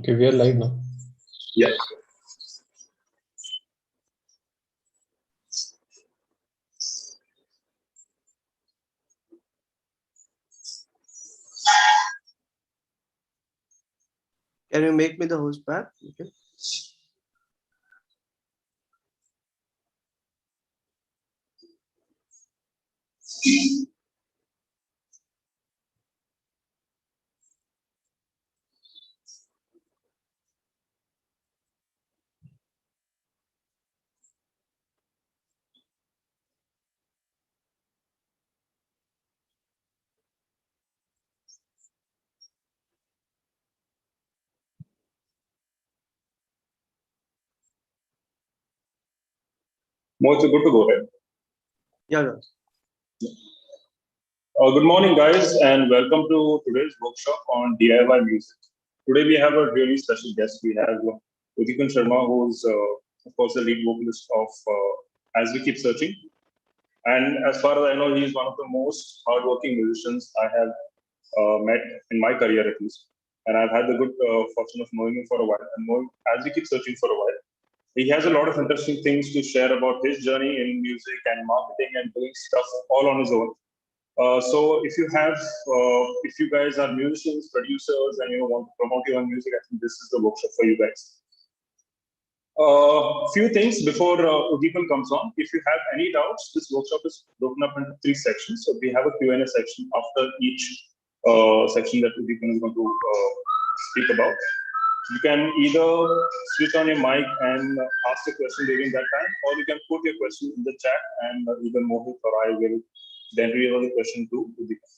Okay, we are live now. Yeah. Can you make me the host back? Okay. More good to go ahead. Yeah. Good morning, guys, and welcome to today's workshop on DIY music. Today we have a really special guest. We have Uddipan Sarmah, who's, of course, the lead vocalist of As We Keep Searching. And as far as I know, he's one of the most hardworking musicians I have met in my career, at least. And I've had the good fortune of knowing him for a while and knowing As We Keep Searching for a while. He has a lot of interesting things to share about his journey in music and marketing and doing stuff all on his own. So if you guys are musicians, producers, and want to promote your own music, I think this is the workshop for you guys. Few things before Uddipan comes on. If you have any doubts, this workshop is broken up into 3 sections. So we have a Q&A section after each section that Uddipan is going to speak about. You can either switch on your mic and ask a question during that time, or you can put your question in the chat and either Mohit or I will then read the question to Uddipan.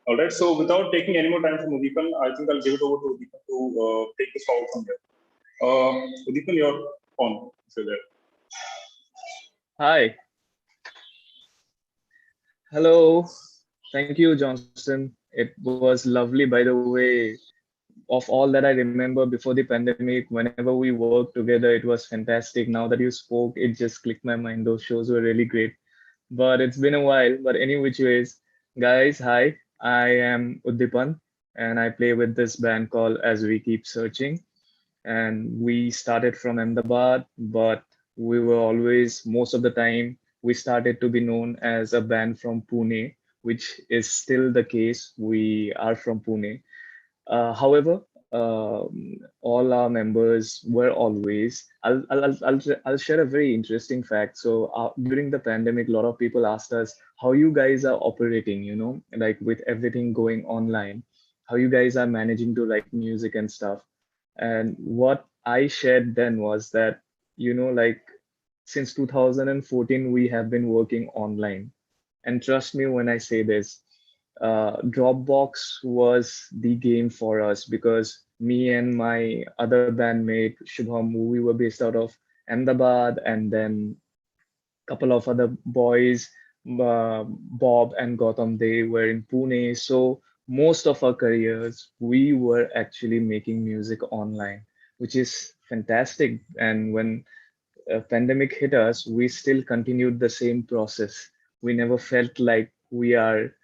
All right, so without taking any more time from Uddipan, I think I'll give it over to Uddipan to take this forward from here. Uddipan, you're on, if you're there. Hi. Hello. Thank you, Johnson. It was lovely, by the way. Of all that I remember before the pandemic, whenever we worked together, it was fantastic. Now that you spoke, it just clicked my mind. Those shows were really great. But it's been a while. But any which ways, guys, hi. I am Uddipan, and I play with this band called As We Keep Searching. And we started from Ahmedabad, but we were always, most of the time, we started to be known as a band from Pune, which is still the case. We are from Pune. However, all our members were always. I'll share a very interesting fact. So during the pandemic, a lot of people asked us how you guys are operating. Like with everything going online, how you guys are managing to write music and stuff. And what I shared then was that, like since 2014, we have been working online. And trust me when I say this, Dropbox was the game for us because me and my other bandmate Shubham, we were based out of Ahmedabad, and then a couple of other boys, Bob and Gautam, they were in Pune. So most of our careers, we were actually making music online, which is fantastic. And when pandemic hit us, we still continued the same process. We never felt like we are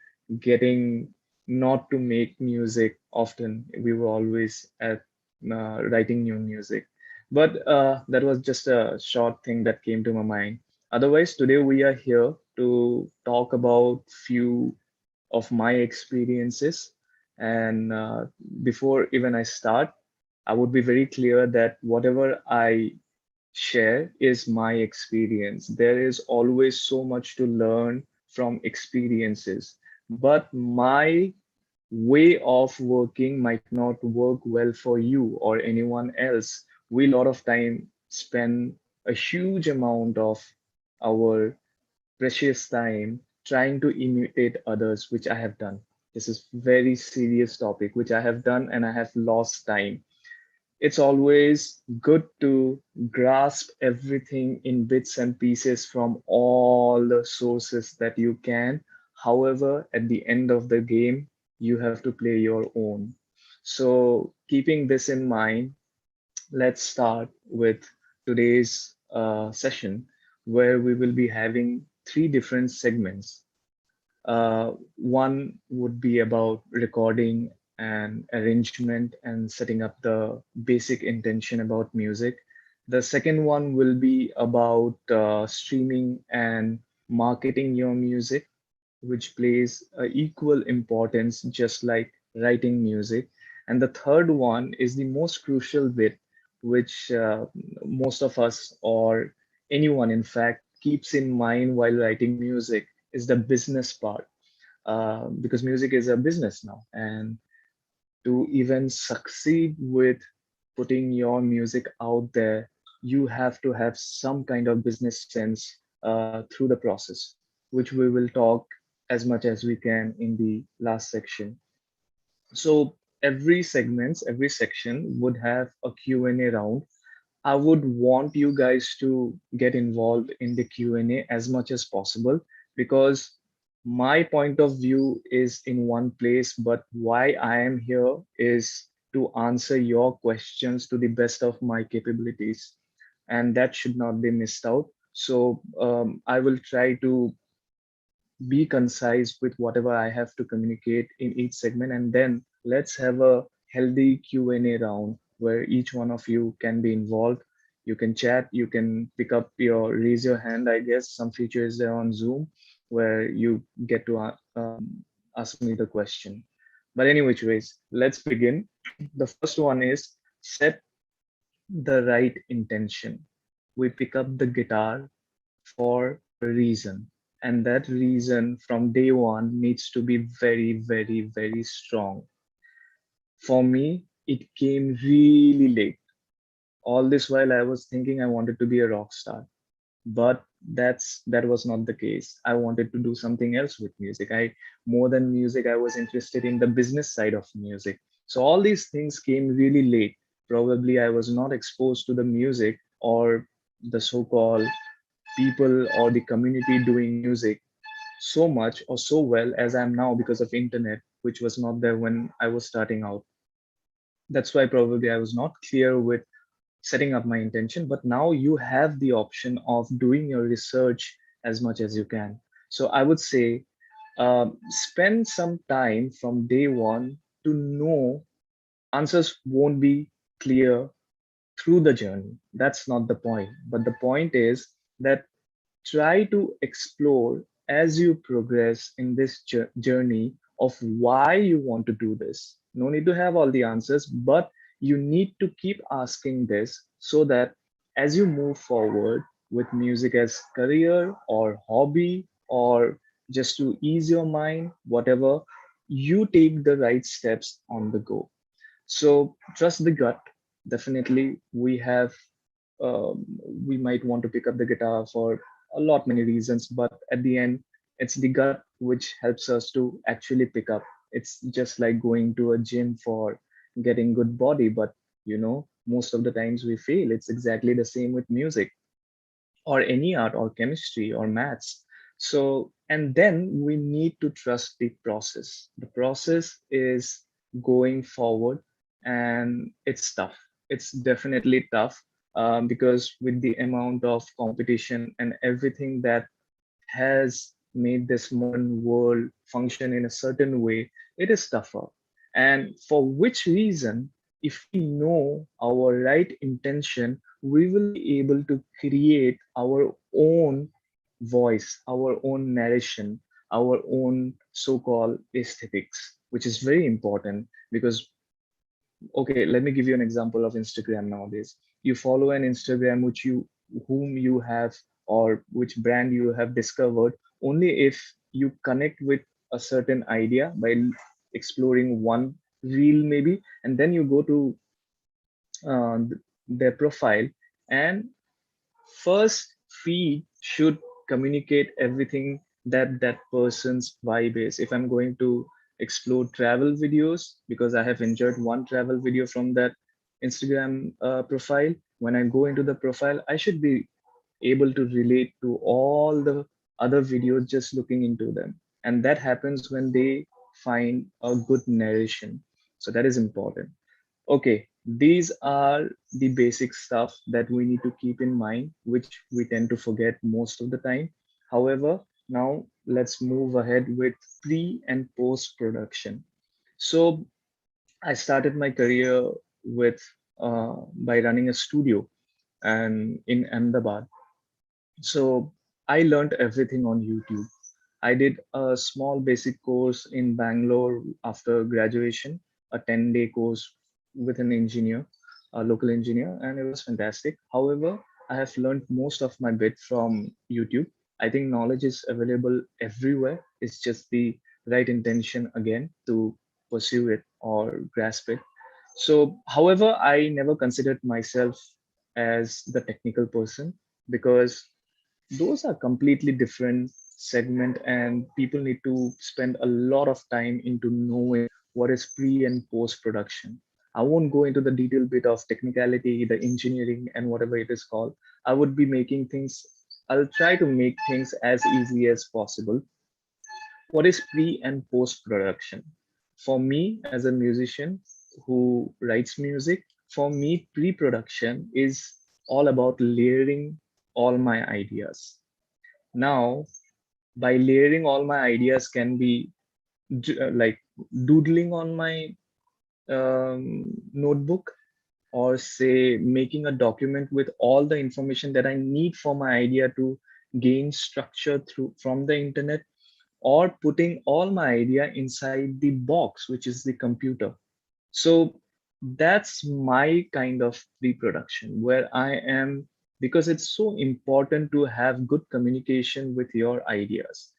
getting not to make music often. We were always at writing new music. But that was just a short thing that came to my mind. Otherwise, today we are here to talk about few of my experiences. And before even I start, I would be very clear that whatever I share is my experience. There is always so much to learn from experiences, but my way of working might not work well for you or anyone else. We a lot of time spend a huge amount of our precious time trying to imitate others, which I have done. This is very serious topic, which I have done, and I have lost time. It's always good to grasp everything in bits and pieces from all the sources that you can. However, at the end of the game, you have to play your own. So, keeping this in mind, let's start with today's session where we will be having 3 different segments. One would be about recording and arrangement and setting up the basic intention about music. The second one will be about streaming and marketing your music, which plays equal importance just like writing music. And the third one is the most crucial bit, which most of us or anyone, in fact, keeps in mind while writing music is the business part. Because music is a business now. And to even succeed with putting your music out there, you have to have some kind of business sense through the process, which we will talk as much as we can in the last section. So every section would have a Q&A round. I would want you guys to get involved in the Q&A as much as possible, because my point of view is in one place, but why I am here is to answer your questions to the best of my capabilities, and that should not be missed out. So I will try to be concise with whatever I have to communicate in each segment, and then let's have a healthy Q&A round where each one of you can be involved. You can chat, you can pick up your raise your hand. I guess some feature is there on Zoom where you get to ask me the question. But any which ways, let's begin. The first one is set the right intention. We pick up the guitar for a reason. And that reason from day one needs to be very, very, very strong. For me, it came really late. All this while I was thinking I wanted to be a rock star. But that was not the case. I wanted to do something else with music. I more than music, I was interested in the business side of music. So all these things came really late. Probably I was not exposed to the music or the so-called people or the community doing music so much or so well as I'm now because of internet, which was not there when I was starting out. That's why probably I was not clear with setting up my intention, but now you have the option of doing your research as much as you can. So I would say spend some time from day one to know. Answers won't be clear through the journey. That's not the point. But the point is that try to explore as you progress in this journey of why you want to do this. No need to have all the answers, but you need to keep asking this so that as you move forward with music as career or hobby or just to ease your mind, whatever, you take the right steps on the go. So trust the gut. Definitely, we might want to pick up the guitar for a lot many reasons, but at the end, it's the gut which helps us to actually pick up. It's just like going to a gym for getting good body, but most of the times we fail. It's exactly the same with music or any art or chemistry or maths. So, and then we need to trust the process. The process is going forward, and it's tough. It's definitely tough because with the amount of competition and everything that has made this modern world function in a certain way, it is tougher. And for which reason, if we know our right intention, we will be able to create our own voice, our own narration, our own so called aesthetics, which is very important because okay, let me give you an example of Instagram nowadays. You follow an Instagram which you whom you have or which brand you have discovered only if you connect with a certain idea by exploring one reel maybe, and then you go to their profile, and first feed should communicate everything that that person's vibe is. If I'm going to explore travel videos because I have enjoyed one travel video from that Instagram profile, when I go into the profile, I should be able to relate to all the other videos just looking into them. And that happens when they find a good narration. So that is important. Okay, these are the basic stuff that we need to keep in mind, which we tend to forget most of the time. However, now let's move ahead with pre and post production. So I started my career with by running a studio and in Ahmedabad. So I learned everything on YouTube. I did a small basic course in Bangalore after graduation, a 10-day course with an engineer, a local engineer, and it was fantastic. However, I have learned most of my bit from YouTube. I think knowledge is available everywhere. It's just the right intention again to pursue it or grasp it. So, however, I never considered myself as the technical person because those are completely different segment and people need to spend a lot of time into knowing what is pre and post production. I won't go into the detailed bit of technicality, the engineering and whatever it is called. I would be making things, I'll try to make things as easy as possible. What is pre and post production? For me as a musician who writes music, for me pre production is all about layering all my ideas. Now, by layering all my ideas can be like doodling on my notebook, or say making a document with all the information that I need for my idea to gain structure through from the internet, or putting all my idea inside the box, which is the computer. So that's my kind of pre-production where I am, because it's so important to have good communication with your ideas.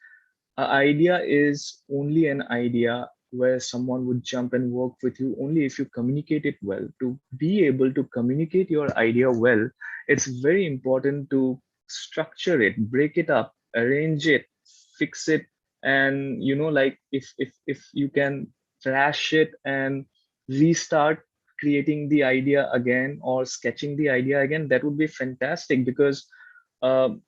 An idea is only an idea where someone would jump and work with you only if you communicate it well. To be able to communicate your idea well, it's very important to structure it, break it up, arrange it, fix it, and like if you can trash it and restart creating the idea again or sketching the idea again, that would be fantastic because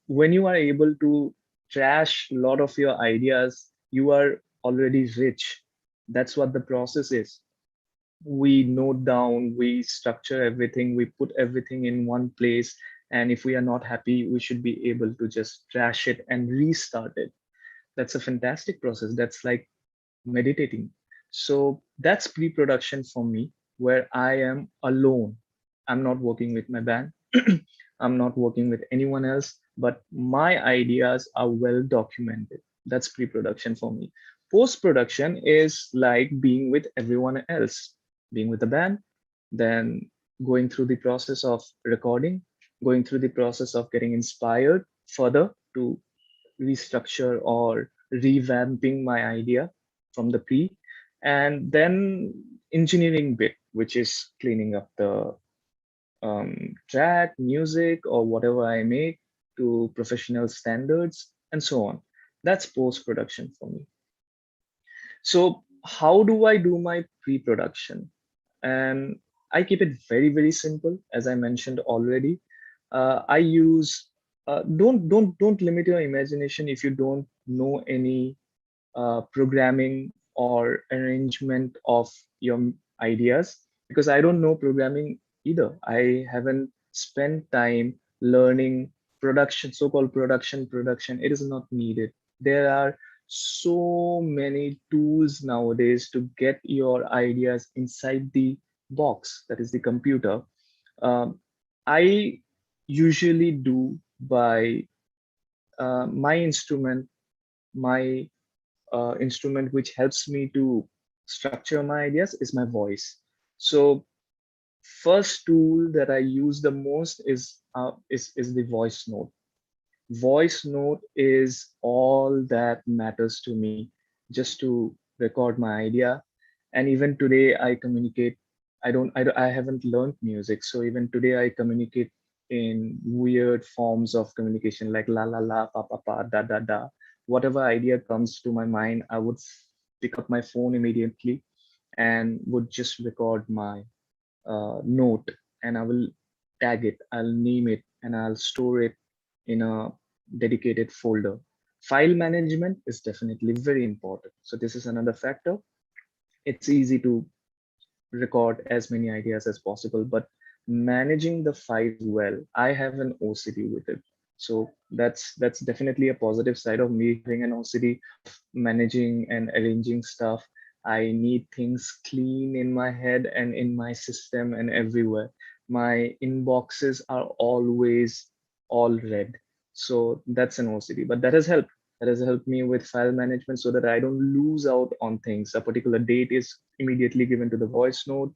when you are able to trash a lot of your ideas, you are already rich. That's what the process is. We note down, we structure everything, we put everything in one place. And if we are not happy, we should be able to just trash it and restart it. That's a fantastic process. That's like meditating. So that's pre production for me, where I am alone. I'm not working with my band, I'm not working with anyone else, but my ideas are well documented. That's pre production for me. Post production is like being with everyone else, being with the band, then going through the process of recording, going through the process of getting inspired further to restructure or revamping my idea from the pre, and then engineering bit, which is cleaning up the track, music, or whatever I make to professional standards, and so on. That's post production for me. So, how do I do my pre production? And I keep it very, very simple, as I mentioned already. I use don't limit your imagination if you don't know any programming or arrangement of your ideas, because I don't know programming either. I haven't spent time learning production, so-called production. It is not needed. There are so many tools nowadays to get your ideas inside the box, that is the computer. Um, I usually do by my instrument, my instrument which helps me to structure my ideas is my voice. So first tool that I use the most is the voice note. Voice note is all that matters to me, just to record my idea. And even today I communicate. I haven't learned music, so even today I communicate in weird forms of communication like la la la, pa pa pa, da da da. Whatever idea comes to my mind, I would pick up my phone immediately and would just record my note, and I will tag it, I'll name it, and I'll store it in a dedicated folder. File management is definitely very important. So this is another factor. It's easy to record as many ideas as possible, but managing the files well, I have an OCD with it. So that's definitely a positive side of me having an OCD, managing and arranging stuff. I need things clean in my head and in my system and everywhere. My inboxes are always all red. So that's an OCD, but that has helped. That has helped me with file management so that I don't lose out on things. A particular date is immediately given to the voice note.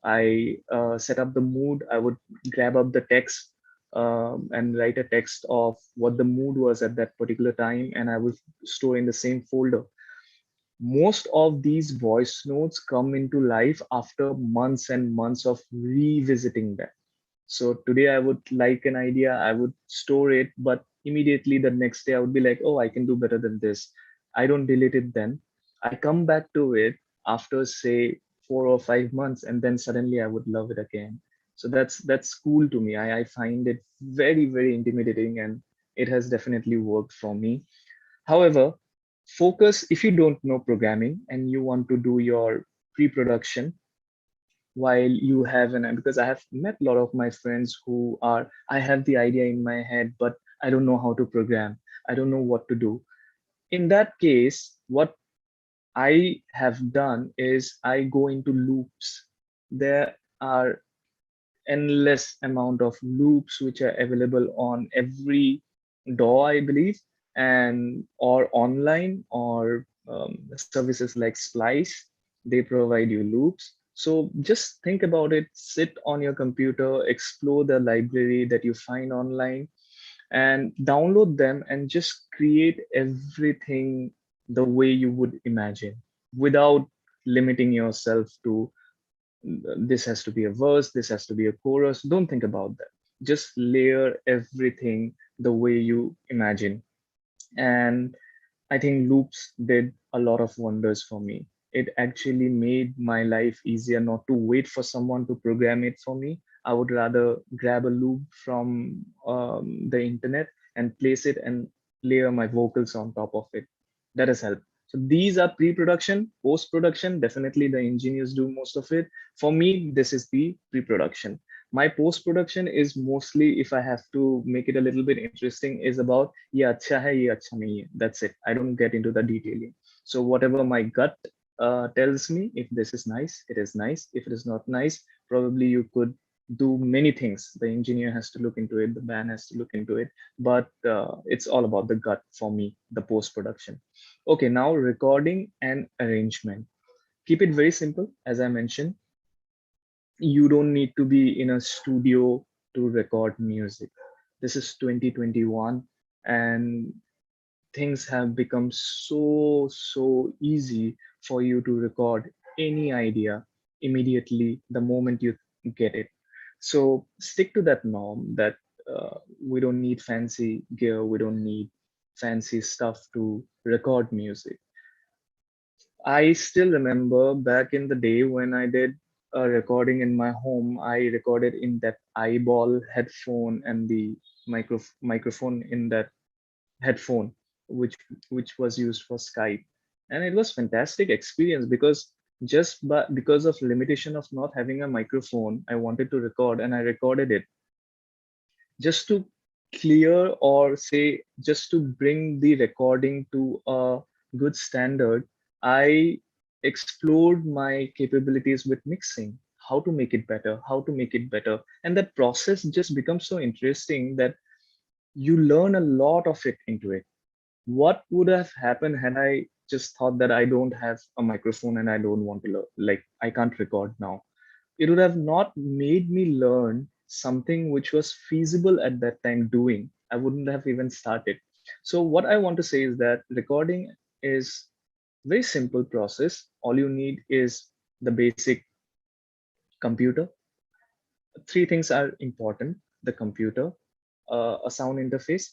I set up the mood. I would grab up the text and write a text of what the mood was at that particular time, and I would store in the same folder. Most of these voice notes come into life after months and months of revisiting them. So today I would like an idea, I would store it, but immediately the next day I would be like, oh, I can do better than this. I don't delete it then. I come back to it after say 4 or 5 months, and then suddenly I would love it again. So that's cool to me. I find it very, very intimidating, and it has definitely worked for me. However, focus if you don't know programming and you want to do your pre-production while you have an, because I have met a lot of my friends who are, I have the idea in my head, but I don't know how to program. I don't know what to do. In that case, what I have done is I go into loops. There are endless amount of loops which are available on every door, I believe, and or online or services like Splice. They provide you loops. So just think about it, sit on your computer, explore the library that you find online, and download them and just create everything the way you would imagine without limiting yourself to this has to be a verse, this has to be a chorus. Don't think about that. Just layer everything the way you imagine. And I think loops did a lot of wonders for me. It actually made my life easier not to wait for someone to program it for me. I would rather grab a loop from the internet and place it and layer my vocals on top of it. That has helped. So these are pre-production, post-production. Definitely the engineers do most of it. For me, this is the pre-production. My post-production is mostly, if I have to make it a little bit interesting, is about ye acha hai, ye acha nahi hai. That's it. I don't get into the detailing. So whatever my gut tells me, if this is nice, it is nice. If it is not nice, probably you could do many things. The engineer has to look into it, the band has to look into it, but it's all about the gut for me, the post-production. Okay, now recording and arrangement. Keep it very simple, as I mentioned. You don't need to be in a studio to record music. This is 2021, and things have become so easy for you to record any idea immediately the moment you get it. So stick to that norm that we don't need fancy gear, we don't need fancy stuff to record music. I still remember back in the day when I did a recording in my home, I recorded in that eyeball headphone and the microphone in that headphone, which was used for Skype. And it was fantastic experience because because of limitation of not having a microphone, I wanted to record and I recorded it just to clear or say just to bring the recording to a good standard. I explored my capabilities with mixing, how to make it better, how to make it better, and that process just becomes so interesting that you learn a lot of it into it. What would have happened had I just thought that I don't have a microphone and I don't want to learn, like I can't record now? It would have not made me learn something which was feasible at that time doing. I wouldn't have even started. So what I want to say is that recording is very simple process. All you need is the basic computer. Three things are important: the computer, a sound interface.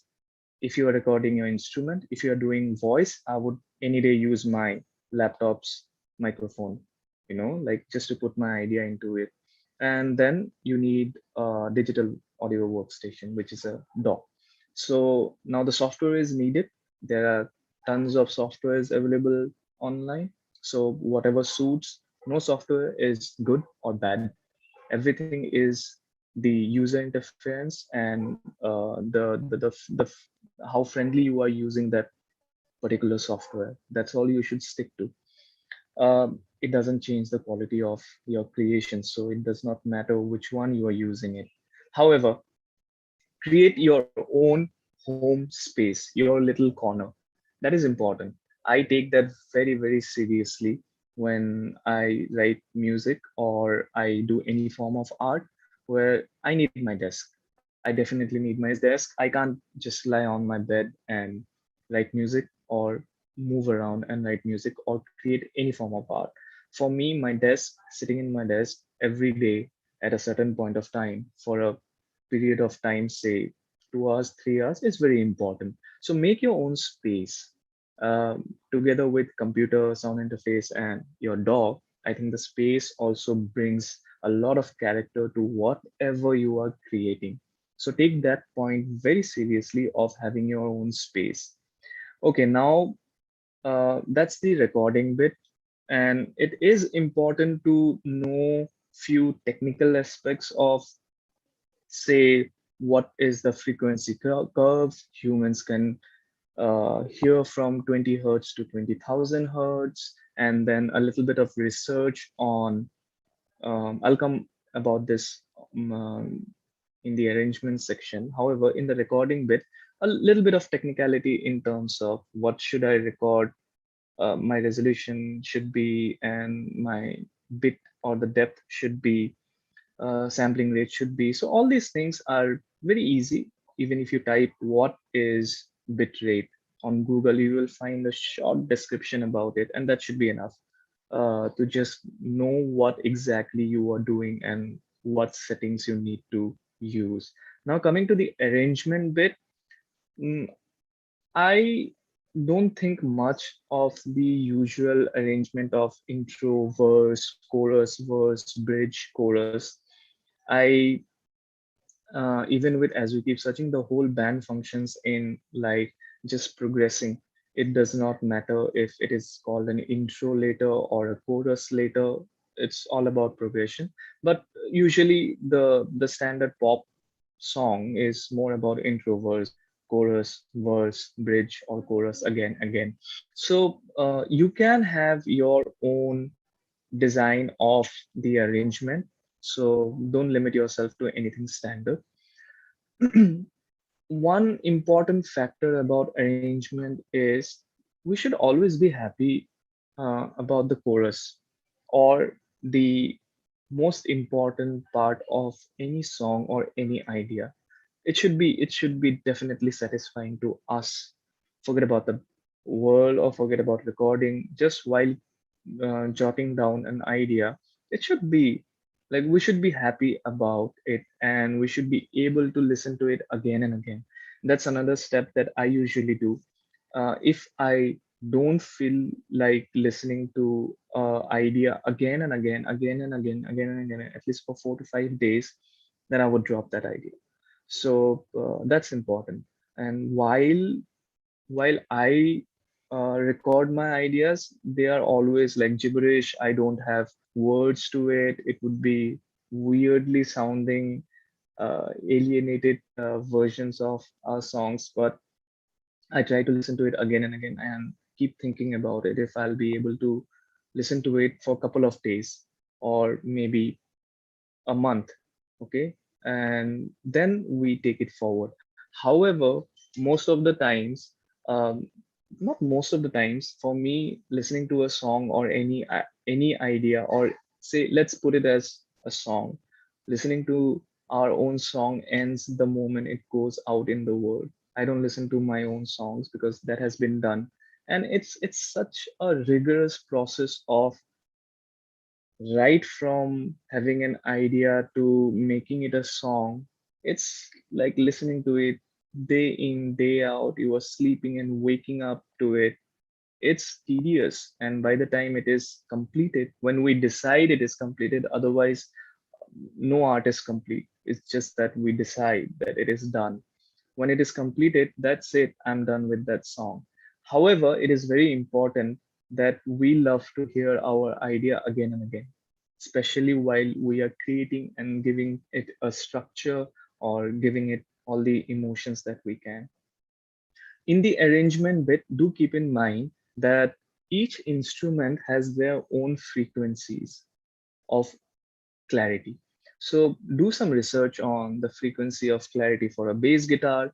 If you are recording your instrument, if you are doing voice, I would any day use my laptop's microphone, like just to put my idea into it. And then you need a digital audio workstation, which is a DAW. So now the software is needed. There are tons of softwares available online. So whatever suits, no software is good or bad. Everything is the user interference and how friendly you are using that particular software. That's all you should stick to. it doesn't change the quality of your creation. So it does not matter which one you are using it. However, create your own home space, your little corner. That is important. I take that very, very seriously when I write music or I do any form of art where I need my desk. I definitely need my desk. I can't just lie on my bed and write music or move around and write music or create any form of art. For me, my desk, sitting in my desk every day at a certain point of time for a period of time, say 2 hours, 3 hours, is very important. So make your own space together with computer, sound interface, and your dog. I think the space also brings a lot of character to whatever you are creating. So take that point very seriously of having your own space. Okay, now that's the recording bit, and it is important to know few technical aspects of, say, what is the frequency curve. Humans can hear from 20 hertz to 20,000 hertz, and then a little bit of research on, I'll come about this in the arrangement section. However, in the recording bit, a little bit of technicality in terms of what should I record, my resolution should be, and my bit or the depth should be, sampling rate should be. So all these things are very easy. Even if you type what is bit rate on Google, you will find a short description about it, and that should be enough to just know what exactly you are doing and what settings you need to use. Now coming to the arrangement bit, mm, I don't think much of the usual arrangement of intro, verse, bridge, chorus. I even with as we keep searching, the whole band functions in like just progressing. It does not matter if it is called an intro later or a chorus later. It's all about progression. But usually the standard pop song is more about intro, verse, bridge, or chorus again. So you can have your own design of the arrangement. So don't limit yourself to anything standard. One important factor about arrangement is we should always be happy about the chorus or the most important part of any song or any idea. It should be definitely satisfying to us. Forget about the world or forget about recording. Just while jotting down an idea, it should be like we should be happy about it and we should be able to listen to it again and again. That's another step that I usually do. If I don't feel like listening to idea again and again, at least for 4 to 5 days, then I would drop that idea. So that's important. And while I record my ideas, they are always like gibberish. I don't have words to it. It would be weirdly sounding, alienated versions of our songs, but I try to listen to it again and again and keep thinking about it if I'll be able to listen to it for a couple of days or maybe a month. Okay, and then we take it forward. However, most of the times, um, not most of the times, for me, listening to a song or any idea, or say let's put it as a song, listening to our own song ends the moment it goes out in the world. I don't listen to my own songs because that has been done, and it's such a rigorous process of right from having an idea to making it a song. It's like listening to it day in, day out. You are sleeping and waking up to it. It's tedious. And by the time it is completed, when we decide it is completed, otherwise, no art is complete. It's just that we decide that it is done. When it is completed, that's it. I'm done with that song. However, it is very important that we love to hear our idea again and again, especially while we are creating and giving it a structure or giving it all the emotions that we can. In the arrangement bit, do keep in mind that each instrument has their own frequencies of clarity. So do some research on the frequency of clarity for a bass guitar.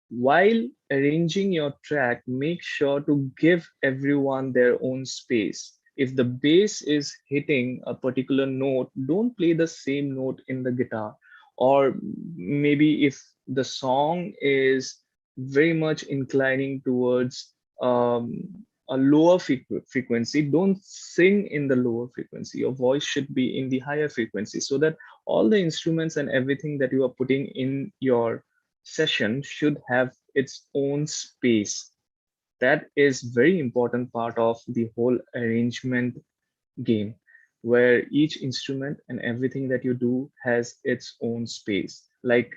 While arranging your track, make sure to give everyone their own space. If the bass is hitting a particular note, don't play the same note in the guitar. Or maybe if the song is very much inclining towards a lower frequency, don't sing in the lower frequency. Your voice should be in the higher frequency so that all the instruments and everything that you are putting in your session should have its own space. That is very important part of the whole arrangement game, where each instrument and everything that you do has its own space. Like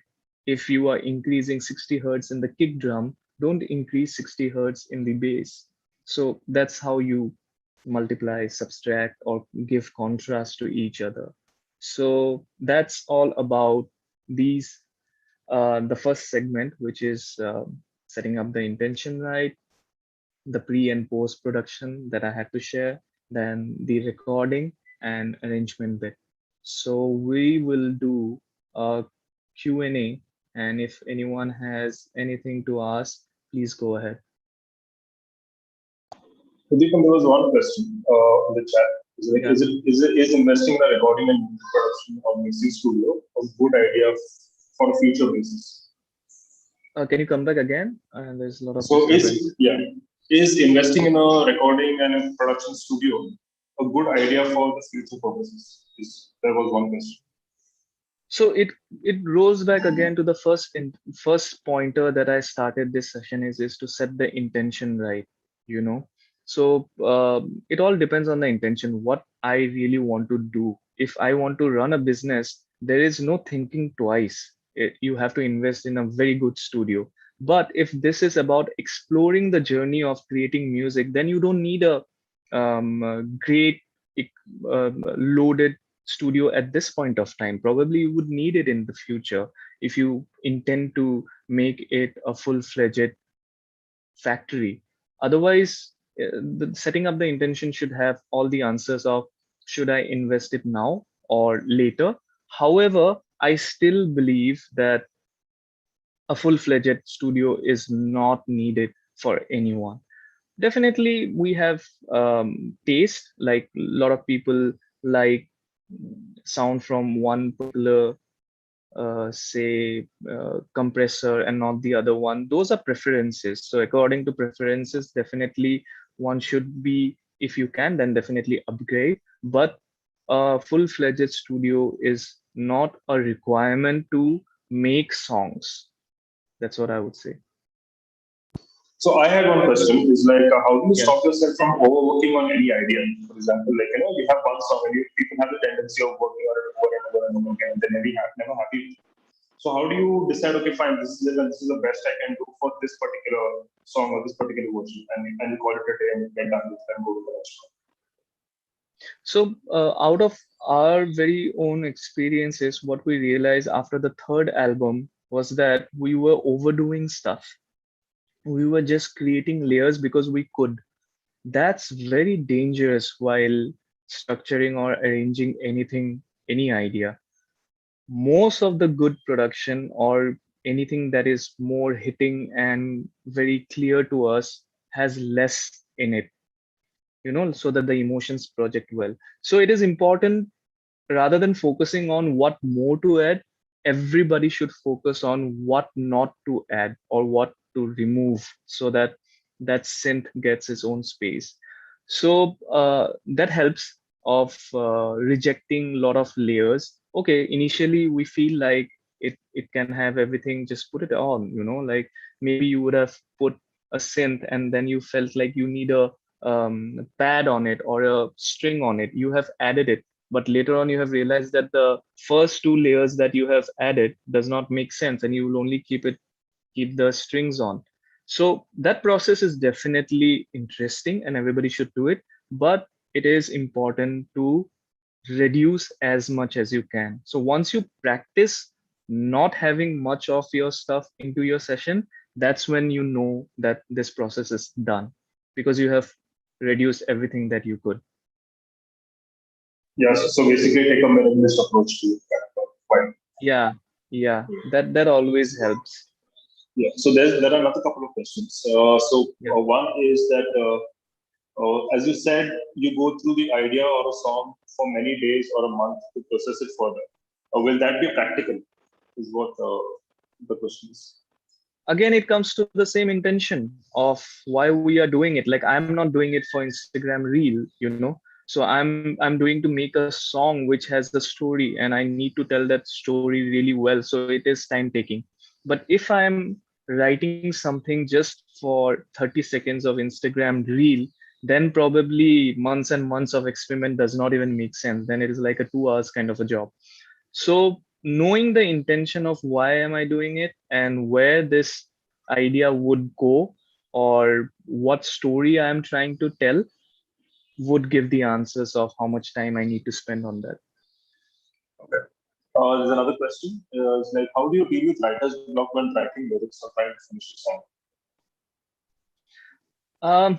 if you are increasing 60 hertz in the kick drum, don't increase 60 hertz in the bass. So that's how you multiply, subtract, or give contrast to each other. So that's all about these the first segment, which is setting up the intention right, the pre and post production that I had to share, then the recording and arrangement bit. So we will do a Q&A, and if anyone has anything to ask, please go ahead. Uddipan, there was one question in the chat. Is, like, Yeah. is investing in a recording and music production or mixing studio a good idea for a future basis? Can you come back again? There's a lot of So disturbance. is investing in a recording and a production studio a good idea for the future purposes? There was one question. So it rolls back again to the first pointer that I started this session is to set the intention right, you know. So it all depends on the intention, what I really want to do. If I want to run a business, there is no thinking twice. You have to invest in a very good studio. But if this is about exploring the journey of creating music, then you don't need a great loaded studio at this point of time. Probably you would need it in the future if you intend to make it a full-fledged factory. Otherwise, setting up the intention should have all the answers of should I invest it now or later. However, I still believe that a full-fledged studio is not needed for anyone. Definitely, we have taste. Like a lot of people like sound from one particular say compressor and not the other one. Those are preferences. So according to preferences, definitely one should be, if you can, then definitely upgrade. But a full-fledged studio is not a requirement to make songs. That's what I would say. So I had one question. Is like, how do you Yeah. stop yourself from overworking on any idea? For example, like you have one song and people have the tendency of working on it over and over and over again, and they're never happy. So how do you decide? Okay, fine, this is it, and this is the best I can do for this particular song or this particular version, and you call it a day and get done with it and go to the next one. So, out of our very own experiences, what we realized after the third album was that we were overdoing stuff. We were just creating layers because we could. That's very dangerous while structuring or arranging anything, any idea. Most of the good production or anything that is more hitting and very clear to us has less in it, so that the emotions project well. So it is important, rather than focusing on what more to add, everybody should focus on what not to add or what to remove so that that synth gets its own space. So that helps of rejecting a lot of layers. Okay, initially we feel like it can have everything, just put it on, like maybe you would have put a synth and then you felt like you need a pad on it or a string on it. You have added it, but later on you have realized that the first two layers that you have added does not make sense, and you will only keep the strings on. So that process is definitely interesting and everybody should do it, but it is important to reduce as much as you can. So once you practice not having much of your stuff into your session, that's when you know that this process is done, because you have reduce everything that you could. Yes. So basically, take a minimalist approach to it. Fine. Yeah, yeah, that always helps. Yeah. So there are another couple of questions. Yeah. One is that as you said, you go through the idea or a song for many days or a month to process it further. Will that be practical? Is what the question is. Again, it comes to the same intention of why we are doing it. Like, I'm not doing it for Instagram reel, so I'm doing to make a song which has a story, and I need to tell that story really well, so it is time taking. But if I'm writing something just for 30 seconds of Instagram reel, then probably months and months of experiment does not even make sense. Then it is like a 2 hours kind of a job. So knowing the intention of why am I doing it and where this idea would go, or what story I am trying to tell, would give the answers of how much time I need to spend on that. Okay. There's another question. It's like, how do you deal with writer's block when writing lyrics or trying to finish a song? Um,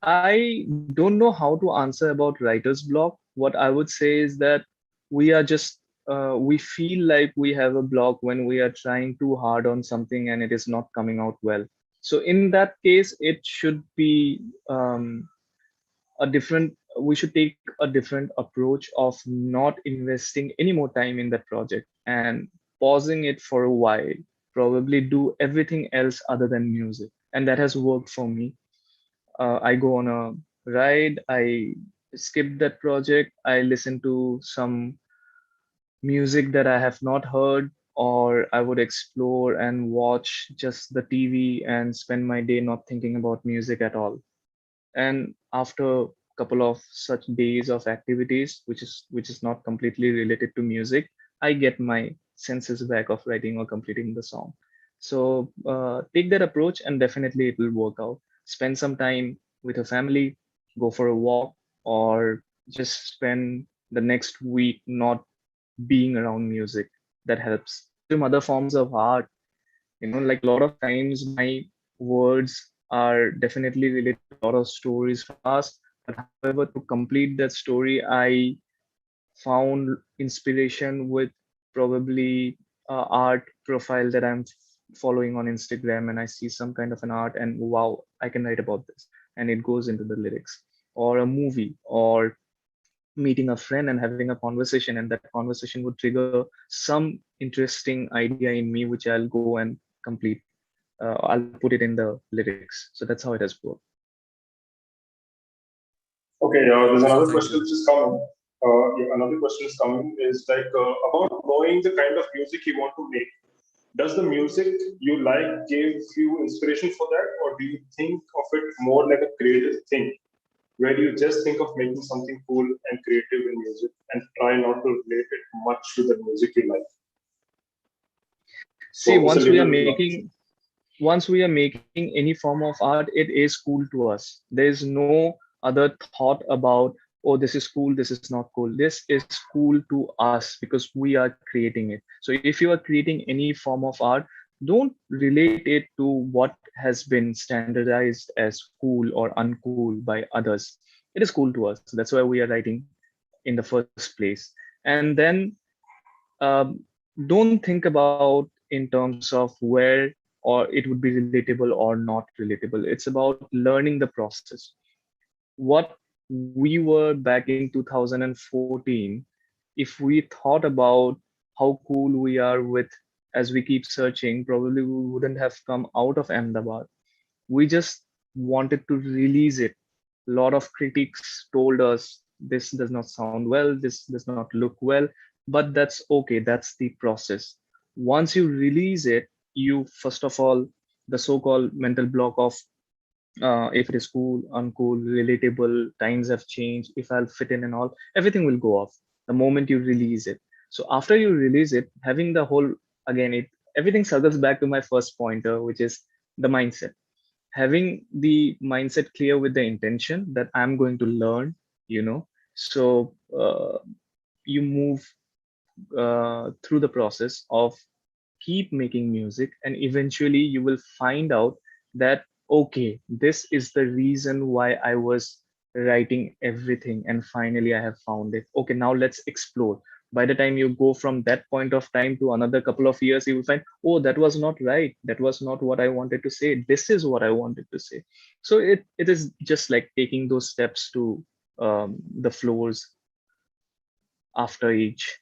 I don't know how to answer about writer's block. What I would say is that we are just we feel like we have a block when we are trying too hard on something and it is not coming out well. So in that case, it should be a different. We should take a different approach of not investing any more time in that project and pausing it for a while. Probably do everything else other than music, and that has worked for me. I go on a ride, I skip that project, I listen to some music that I have not heard, or I would explore and watch just the TV and spend my day not thinking about music at all. And after a couple of such days of activities, which is not completely related to music, I get my senses back of writing or completing the song. So take that approach and definitely it will work out. Spend some time with your family, go for a walk, or just spend the next week not being around music. That helps. Consume other forms of art. Like a lot of times my words are definitely related to a lot of stories from past. But however, to complete that story, I found inspiration with probably art profile that I'm following on Instagram, and I see some kind of an art, and wow, I can write about this, and it goes into the lyrics. Or a movie, or meeting a friend and having a conversation, and that conversation would trigger some interesting idea in me, which I'll go and complete. I'll put it in the lyrics. So that's how it has worked. Okay, there's So another thank question you. which is coming. Yeah, another question is coming is like about knowing the kind of music you want to make. Does the music you like give you inspiration for that, or do you think of it more like a creative thing, where you just think of making something cool and creative in music and try not to relate it much to the music you like? See, So it's a once we are little bit. making once we are making any form of art, it is cool to us. There is no other thought about, oh, this is cool, this is not cool. This is cool to us because we are creating it. So if you are creating any form of art, don't relate it to what has been standardized as cool or uncool by others. It is cool to us. That's why we are writing in the first place. And then um, don't think about in terms of where or it would be relatable or not relatable. It's about learning the process. What we were back in 2014, if we thought about how cool we are with, as we keep searching, probably we wouldn't have come out of Ahmedabad. We just wanted to release it. A lot of critics told us this does not sound well, this does not look well, but that's okay. That's the process. Once you release it, you first of all, the so-called mental block of if it is cool, uncool, relatable, times have changed, if I'll fit in and all, everything will go off the moment you release it. So after you release it, having the whole, again, it everything circles back to my first pointer, which is the mindset. Having the mindset clear with the intention that I'm going to learn, so you move through the process of keep making music, and eventually you will find out that okay, this is the reason why I was writing everything, and finally I have found it. Okay, now let's explore. By the time you go from that point of time to another couple of years, you will find, oh, that was not right. That was not what I wanted to say. This is what I wanted to say. So it is just like taking those steps to the floors after each.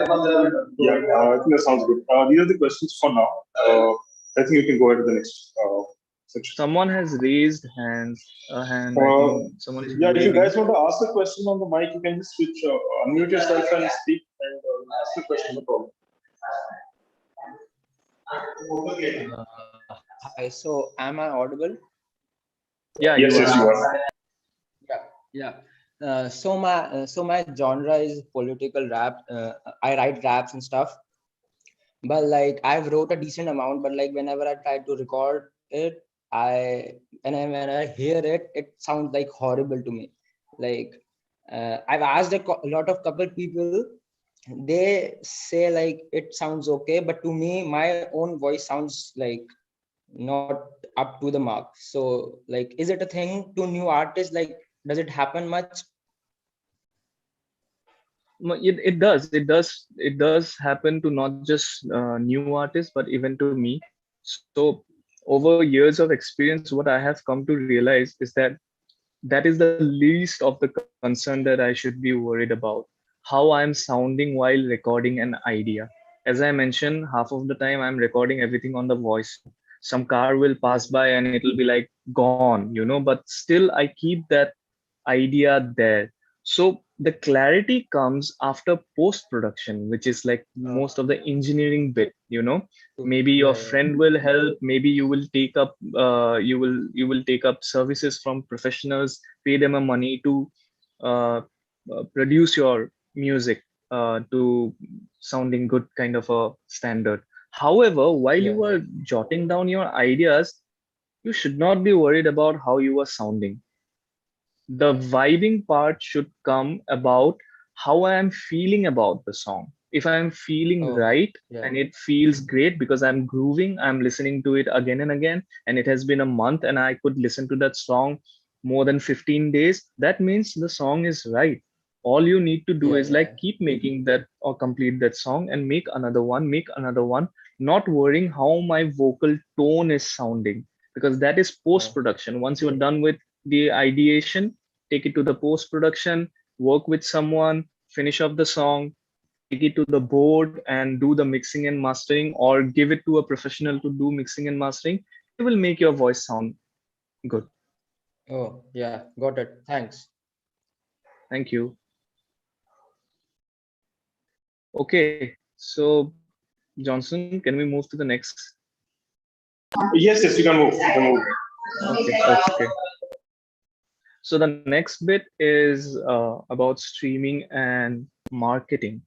Yeah, I think that sounds good. These are the questions for now. I think you can go ahead to the next section. Someone has raised a hand. I Uh, think someone is yeah, if you waving. guys want to ask a question on the mic, you can just switch, unmute yourself and speak and ask the question. No problem. Hi, so am I audible? Yeah, Yes, you yes, are. you are. Yeah, yeah. So my genre is political rap. I write raps and stuff, but like I've wrote a decent amount. But like whenever I try to record it, when I hear it, it sounds like horrible to me. Like I've asked a lot of couple people, they say like it sounds okay, but to me, my own voice sounds like not up to the mark. So like, is it a thing to new artists? Like, does it happen much? It does happen to not just new artists, but even to me. So over years of experience, what I have come to realize is that that is the least of the concern that I should be worried about. How I'm sounding while recording an idea. As I mentioned, half of the time I'm recording everything on the voice. Some car will pass by and it'll be like gone, but still I keep that idea there. So the clarity comes after post production, which is like Oh, most of the engineering bit. Maybe your yeah, yeah, friend will help. Maybe you will take up services from professionals, pay them a money to uh, produce your music to sounding good kind of a standard. However, while yeah, you are jotting down your ideas, you should not be worried about how you are sounding. The vibing part should come about how I am feeling about the song. If I'm feeling oh, right yeah, and it feels great because I'm grooving, I'm listening to it again and again, and it has been a month and I could listen to that song more than 15 days, that means the song is right. All you need to do yeah, is yeah, like keep making that or complete that song and make another one, not worrying how my vocal tone is sounding, because that is post oh, production. Once you're done with the ideation, take it to the post production, work with someone, finish up the song, take it to the board and do the mixing and mastering, or give it to a professional to do mixing and mastering. It will make your voice sound good. oh, yeah, got it. Thanks. Thank you. Okay, so Johnson, can we move to the next? Yes, yes, you can move. You can move. Okay, okay. So the next bit is about streaming and marketing.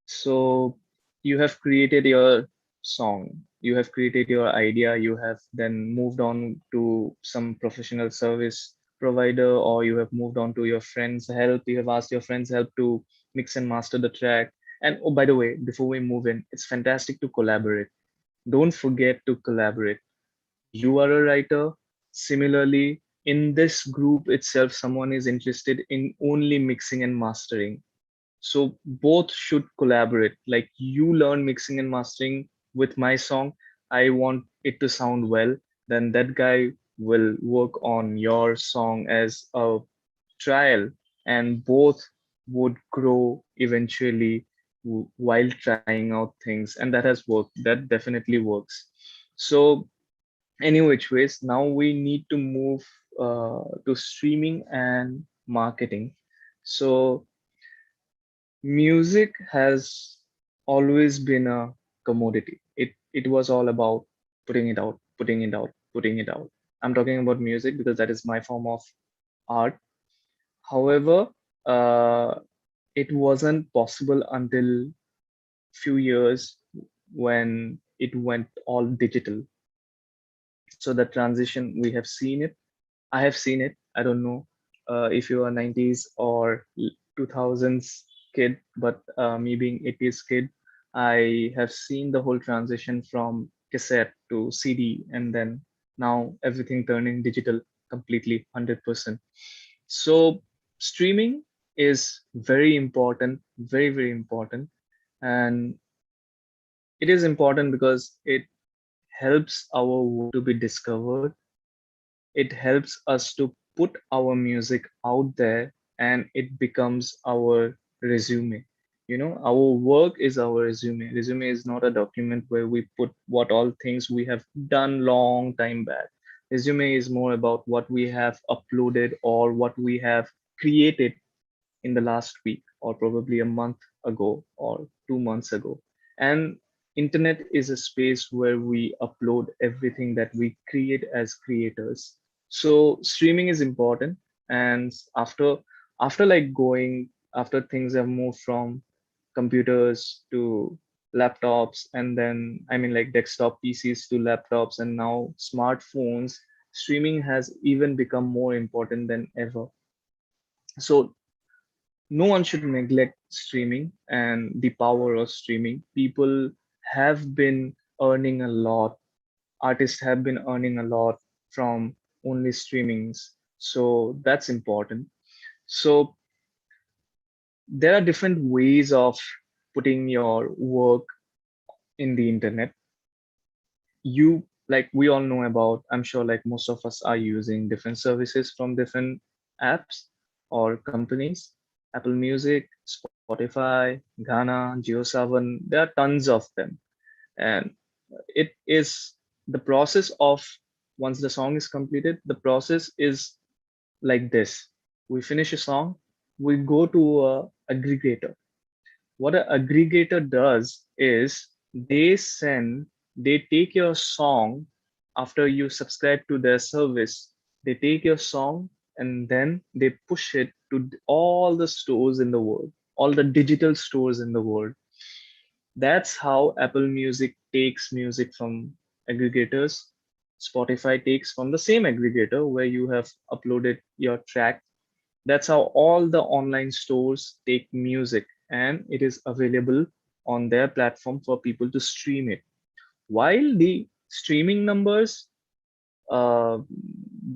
So you have created your song, you have created your idea, you have then moved on to some professional service provider, or you have moved on to your friend's help. You have asked your friend's help to mix and master the track. And oh, by the way, before we move in, it's fantastic to collaborate. Don't forget to collaborate. You are a writer. Similarly, in this group itself, someone is interested in only mixing and mastering, so both should collaborate. Like you learn mixing and mastering with my song, I want it to sound well, then that guy will work on your song as a trial, and both would grow eventually while trying out things, and that has worked. That definitely works. So any which ways, now we need to move to streaming and marketing. So music has always been a commodity. It was all about putting it out, putting it out, putting it out. I'm talking about music because that is my form of art. However, uh, it wasn't possible until few years when it went all digital. So the transition, we have seen it. I have seen it. I don't know if you are 90s or 2000s kid, but me being 80s kid, I have seen the whole transition from cassette to CD and then Now everything turning digital completely 100%. So streaming is very important, very, very important. And it is important because it helps our work to be discovered. It helps us to put our music out there, and it becomes our resume. Our work is our resume is not a document where we put what all things we have done long time back. Resume is more about what we have uploaded or what we have created in the last week or probably a month ago or 2 months ago. And internet is a space where we upload everything that we create as creators. So streaming is important. And after like going after things have moved from computers to laptops, and then I mean like desktop PCs to laptops and now smartphones, streaming has even become more important than ever. So no one should neglect streaming and the power of streaming. People have been earning a lot. Artists have been earning a lot from only streamings. So that's important. So there are different ways of putting your work in the internet. You like we all know about, I'm sure like most of us are using different services from different apps or companies. Apple Music, Spotify, Ghana, JioSavan, there are tons of them. And it is the process of, once the song is completed, the process is like this. We finish a song, we go to a aggregator. What an aggregator does is they take your song after you subscribe to their service. They take your song and then they push it to all the stores in the world, all the digital stores in the world. That's how Apple Music takes music from aggregators. Spotify takes from the same aggregator where you have uploaded your track. That's how all the online stores take music, and it is available on their platform for people to stream it. While the streaming numbers, uh,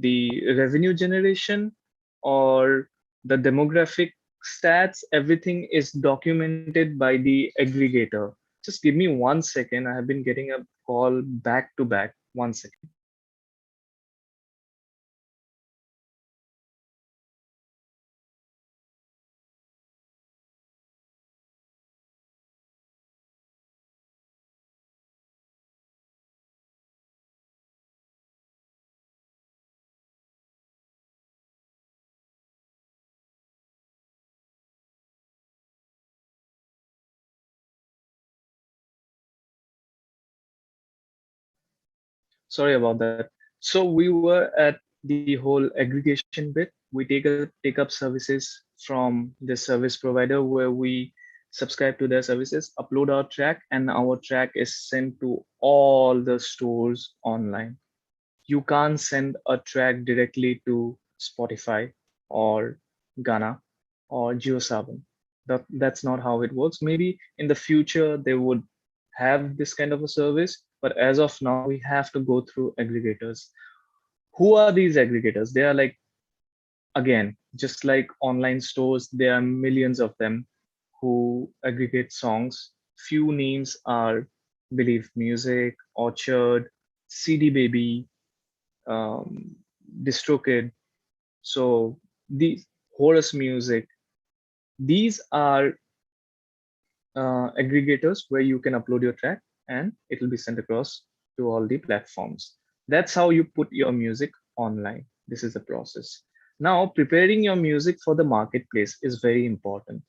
the revenue generation, or the demographic stats, everything is documented by the aggregator. Just give me 1 second. I have been getting a call back to back. 1 second. Sorry about that. So we were at the whole aggregation bit. We take up services from the service provider where we subscribe to their services, upload our track, and our track is sent to all the stores online. You can't send a track directly to Spotify or Ghana or JioSavan. That's not how it works. Maybe in the future they would have this kind of a service, but as of now, we have to go through aggregators. Who are these aggregators? They are like, again, just like online stores, there are millions of them who aggregate songs. Few names are Believe Music, Orchard, CD Baby, um, DistroKid. So these Horus Music, these are aggregators where you can upload your track and it will be sent across to all the platforms. That's how you put your music online. This is the process. Now, preparing your music for the marketplace is very important.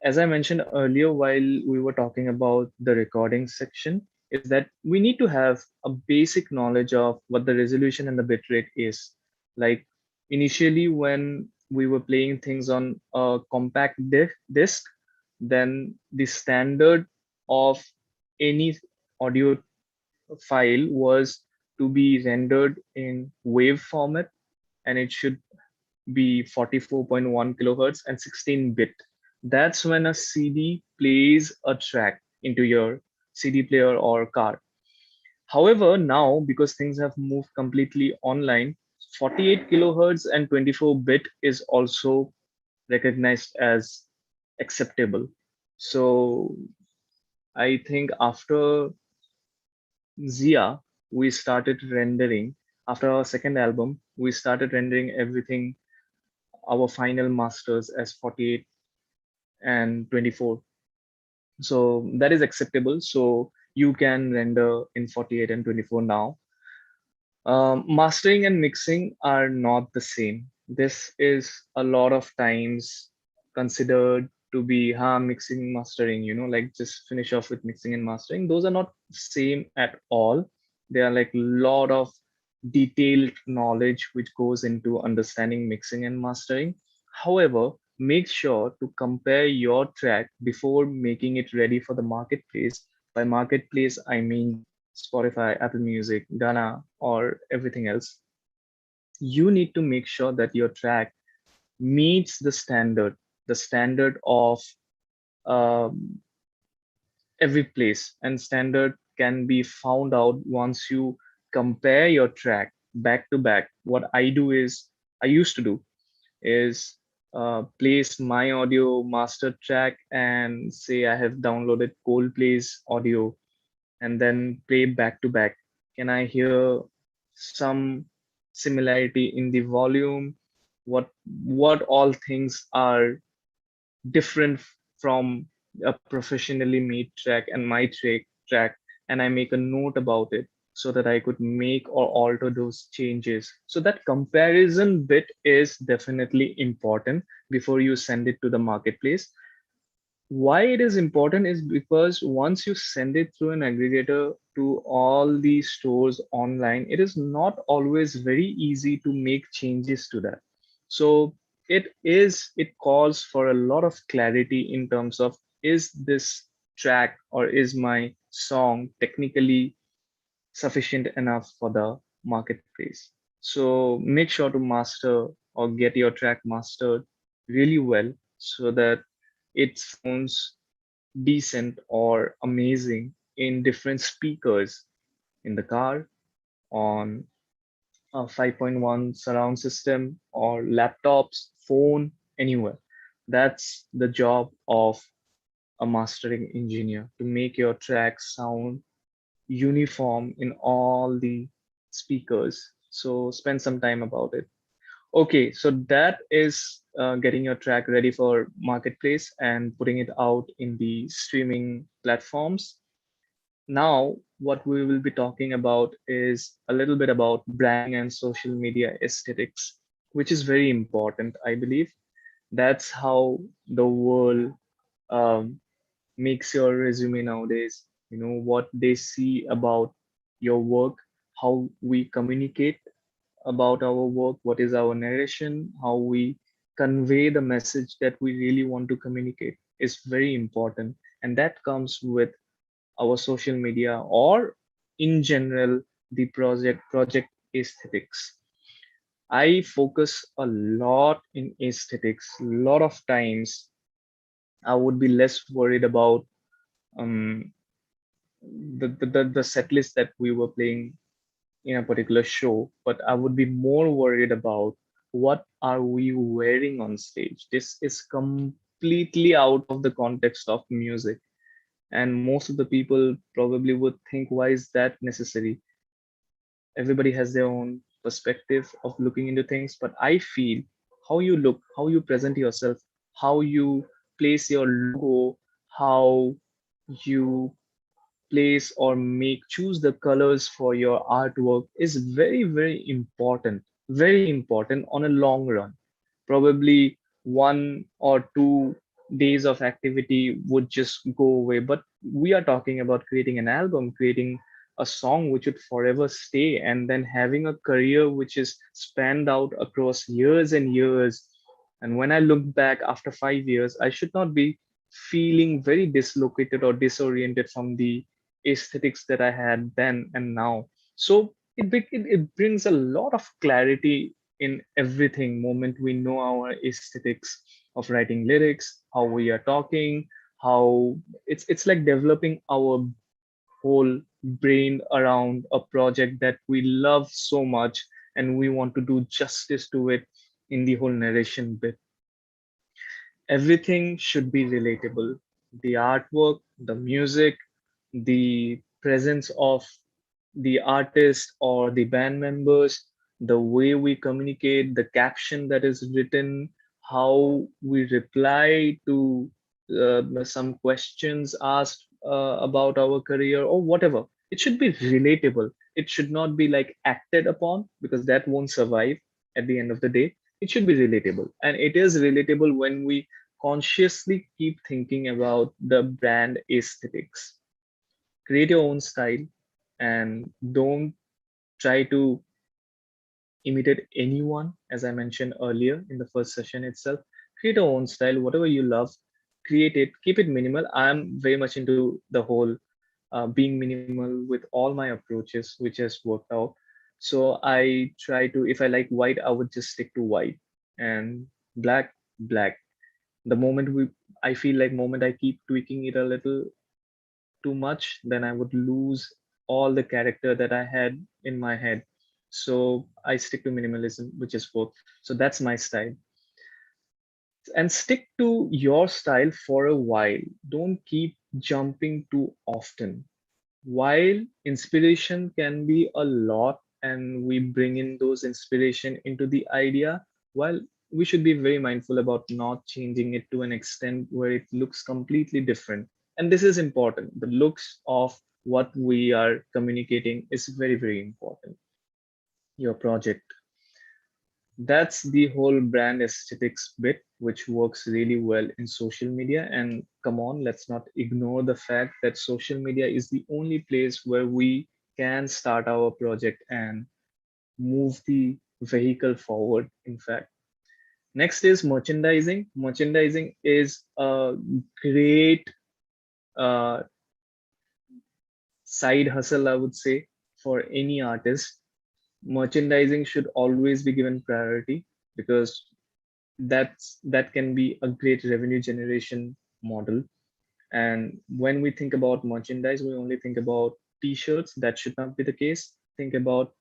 As I mentioned earlier, while we were talking about the recording section, is that we need to have a basic knowledge of what the resolution and the bitrate is. Like initially, when we were playing things on a compact disc, then the standard of any audio file was to be rendered in wave format, and it should be 44.1 kilohertz and 16 bit. That's when a CD plays a track into your CD player or car. However, now because things have moved completely online, 48 kilohertz and 24-bit is also recognized as acceptable. So I think after Zia, we started rendering, after our second album, we started rendering everything, our final masters as 48 and 24. So that is acceptable. So you can render in 48 and 24 now. Mastering and mixing are not the same. This is a lot of times considered to be mixing, mastering, like just finish off with mixing and mastering. Those are not same at all. They are like lot of detailed knowledge which goes into understanding mixing and mastering. However, make sure to compare your track before making it ready for the marketplace. By marketplace, I mean Spotify, Apple Music, Ghana, or everything else. You need to make sure that your track meets the standard of um, every place, and standard can be found out once you compare your track back to back. What I used to do is place my audio master track and say I have downloaded Coldplay's audio and then play back to back. Can I hear some similarity in the volume? What all things are different from a professionally made track and my track, and I make a note about it so that I could make or alter those changes. So that comparison bit is definitely important before you send it to the marketplace. Why it is important is because once you send it through an aggregator to all the stores online, it is not always very easy to make changes to that. So it calls for a lot of clarity in terms of, is this track or is my song technically sufficient enough for the marketplace. So make sure to master or get your track mastered really well so that it sounds decent or amazing in different speakers, in the car, on a 5.1 surround system, or laptops, phone, anywhere. That's the job of a mastering engineer, to make your track sound uniform in all the speakers. So spend some time about it. Okay, so that is getting your track ready for marketplace and putting it out in the streaming platforms. Now, what we will be talking about is a little bit about branding and social media aesthetics, which is very important, I believe. That's how the world um, makes your resume nowadays. What they see about your work, how we communicate about our work, what is our narration, how we convey the message that we really want to communicate is very important. And that comes with our social media, or in general the project aesthetics. I focus a lot in aesthetics. A lot of times I would be less worried about um, the set list that we were playing in a particular show, but I would be more worried about what are we wearing on stage. This is completely out of the context of music, and most of the people probably would think, why is that necessary? Everybody has their own perspective of looking into things, but I feel how you look, how you present yourself, how you place your logo, how you place or make choose the colors for your artwork is very important on a long run. Probably 1 or 2 days of activity would just go away, but we are talking about creating an album, creating a song which would forever stay, and then having a career which is spanned out across years and years. And when I look back after 5 years, I should not be feeling very dislocated or disoriented from the aesthetics that I had then and now. So it brings a lot of clarity in everything moment we know our aesthetics of writing lyrics, how we are talking, how it's like developing our whole brain around a project that we love so much and we want to do justice to it in the whole narration bit. Everything should be relatable. The artwork, the music, the presence of the artist or the band members, the way we communicate, the caption that is written, how we reply to some questions asked about our career or whatever. It should be relatable. It should not be like acted upon because that won't survive at the end of the day. It should be relatable. And it is relatable when we consciously keep thinking about the brand aesthetics. Create your own style and don't try to imitate anyone. As I mentioned earlier in the first session itself, create your own style, whatever you love, create it, keep it minimal. I'm very much into the whole being minimal with all my approaches, which has worked out. So I try to, if I like white, I would just stick to white, and black, black. The moment we I feel like moment I keep tweaking it a little too much, then I would lose all the character that I had in my head. So I stick to minimalism, which is both. So that's my style. And stick to your style for a while. Don't keep jumping too often. While inspiration can be a lot and we bring in those inspiration into the idea, while we should be very mindful about not changing it to an extent where it looks completely different. And this is important. The looks of what we are communicating is very, very important. Your project, that's the whole brand aesthetics bit, which works really well in social media. And come on, let's not ignore the fact that social media is the only place where we can start our project and move the vehicle forward, in fact. Next is merchandising. Merchandising is a great uh, side hustle, I would say, for any artist. Merchandising should always be given priority because that can be a great revenue generation model. And when we think about merchandise, we only think about t-shirts. That should not be the case. Think about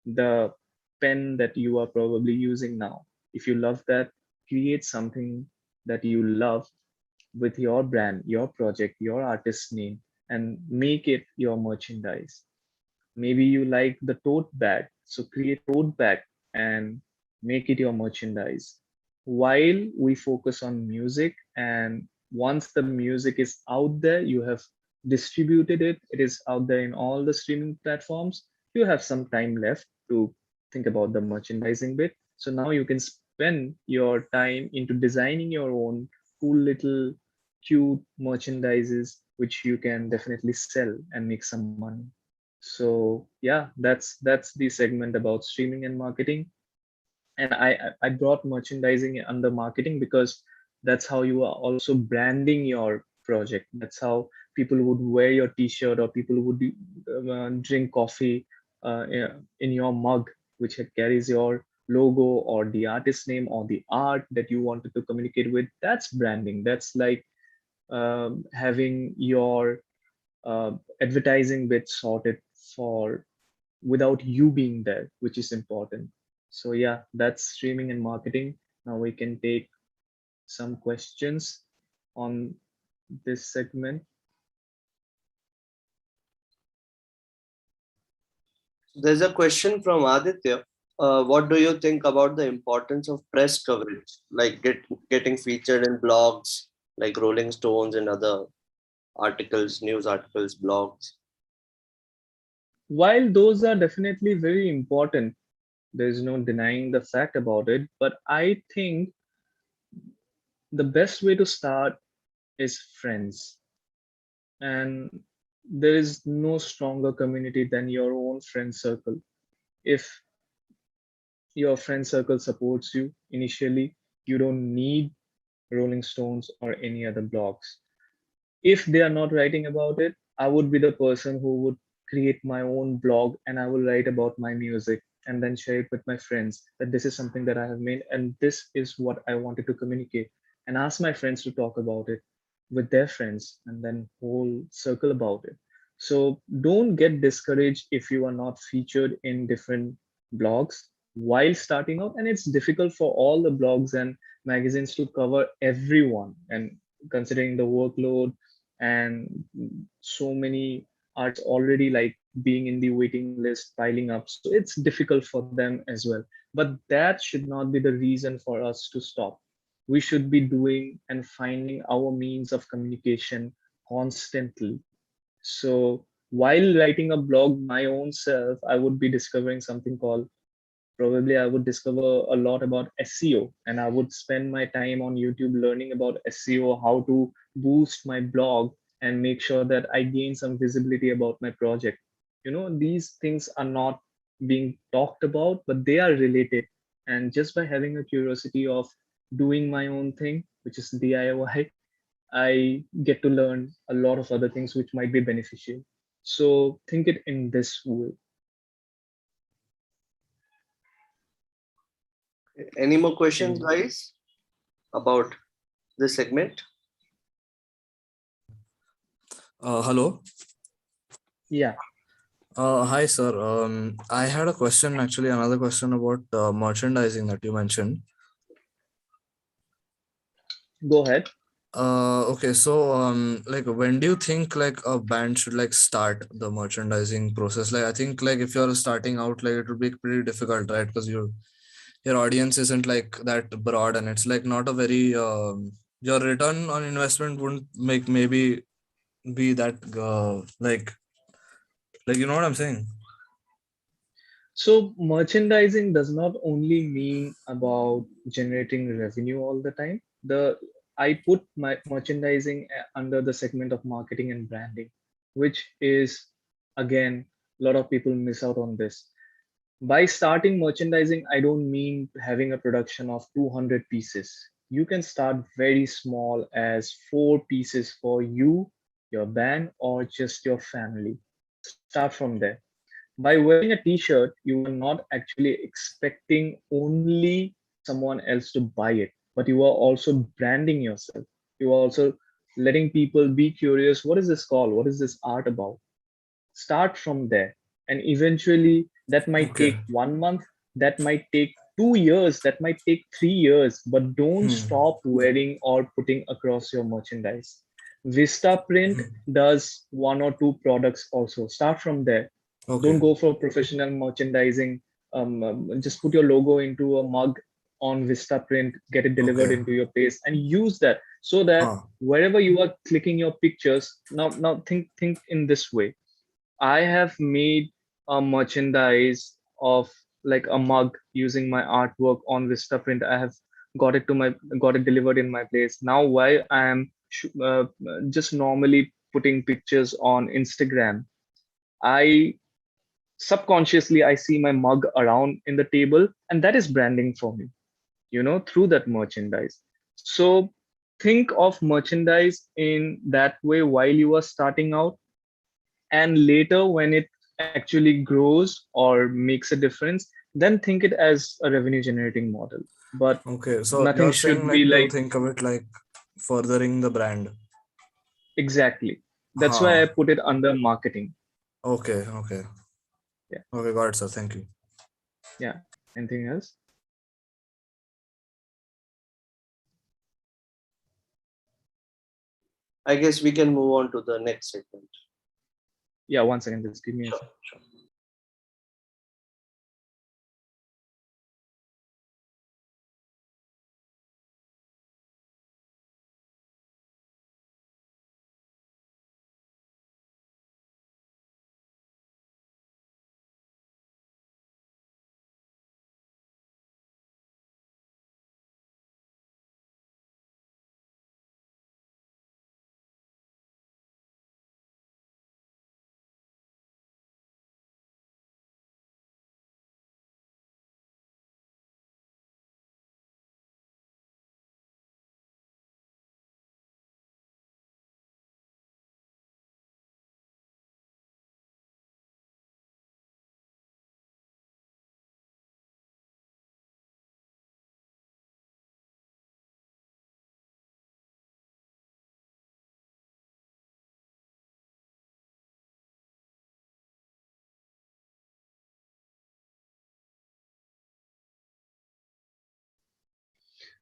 the pen that you are probably using now. If you love that, create something that you love with your brand, your project, your artist's name, and make it your merchandise. Maybe you like the tote bag, so create tote bag and make it your merchandise. While we focus on music, and once the music is out there, you have distributed it, it is out there in all the streaming platforms, you have some time left to think about the merchandising bit. So now you can spend your time into designing your own cool little cute merchandises, which you can definitely sell and make some money. So yeah, that's the segment about streaming and marketing. And I brought merchandising under marketing because that's how you are also branding your project. That's how people would wear your t-shirt, or people would drink coffee in your mug, which carries your logo or the artist name or the art that you wanted to communicate with. That's branding. That's like having your advertising bit sorted for without you being there, which is important. So yeah, that's streaming and marketing. Now we can take some questions on this segment. There's a question from Aditya. What do you think about the importance of press coverage, like getting featured in blogs like Rolling Stones and other articles, news articles, blogs? While those are definitely very important, there's no denying the fact about it, but I think the best way to start is friends. And there is no stronger community than your own friend circle. If your friend circle supports you initially, you don't need Rolling Stones or any other blogs. If they are not writing about it, I would be the person who would create my own blog and I will write about my music and then share it with my friends that this is something that I have made and this is what I wanted to communicate, and ask my friends to talk about it with their friends and then whole circle about it. So don't get discouraged if you are not featured in different blogs while starting out. And it's difficult for all the blogs and magazines to cover everyone. And considering the workload and so many arts already like being in the waiting list piling up. So it's difficult for them as well. But that should not be the reason for us to stop. We should be doing and finding our means of communication constantly. So while writing a blog my own self, I would be discovering something called, probably I would discover a lot about SEO, and I would spend my time on YouTube learning about SEO, how to boost my blog and make sure that I gain some visibility about my project. These things are not being talked about, but they are related. And just by having a curiosity of doing my own thing, which is DIY, I get to learn a lot of other things which might be beneficial. So think it in this way. Any more questions, And guys, about this segment? Hello. yeah, Hi, sir. I had a question, actually, another question about merchandising that you mentioned. go ahead. Okay, so like, when do you think like a band should like start the merchandising process? Like, I think like if you're starting out, like it would be pretty difficult, right? Because your audience isn't like that broad, and it's like not a very your return on investment wouldn't make maybe be that like you know what I'm saying? So merchandising does not only mean about generating revenue all the time. The I put my merchandising under the segment of marketing and branding, which is again a lot of people miss out on this. By starting merchandising, I don't mean having a production of 200 pieces. You can start very small as 4 pieces for you, your band, or just your family. Start from there. By wearing a t-shirt, you are not actually expecting only someone else to buy it, but you are also branding yourself. You are also letting people be curious. What is this called? What is this art about? Start from there, and eventually that might Okay. take 1 month, that might take 2 years, that might take 3 years, but don't Hmm. stop wearing or putting across your merchandise. Vista Print does 1 or 2 products also. Start from there. Okay. Don't go for professional merchandising. Just put your logo into a mug on Vista Print, get it delivered Okay. into your place, and use that so that Huh. wherever you are clicking your pictures, now think in this way. I have made a merchandise of like a mug using my artwork on Vistaprint. I have got it delivered in my place. Now, while I am just normally putting pictures on Instagram, I subconsciously I see my mug around in the table, and that is branding for me. Through that merchandise. So think of merchandise in that way while you are starting out, and later when it actually grows or makes a difference, then think it as a revenue generating model. But Okay. So nothing you're saying should be like to like think of it like furthering the brand. exactly. That's why I Huh. put it under marketing. Okay. Okay. Yeah, Okay. Got it, sir. Thank you. yeah. Anything else? I guess we can move on to the next segment. Yeah, 1 second, just give me a Sure, second. sure.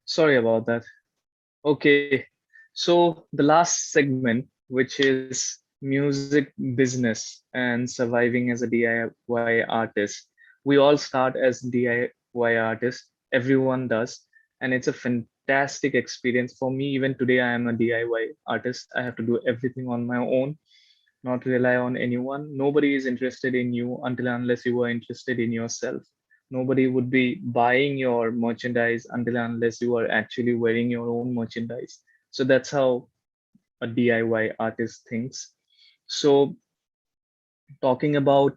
Sorry about that. Okay, so the last segment, which is music business and surviving as a DIY artist. We all start as DIY artists, everyone does, and it's a fantastic experience. For me, even today, I am a DIY artist. I have to do everything on my own, not rely on anyone. Nobody is interested in you until unless you are interested in yourself. Nobody would be buying your merchandise until unless you are actually wearing your own merchandise. So that's how a DIY artist thinks. So talking about,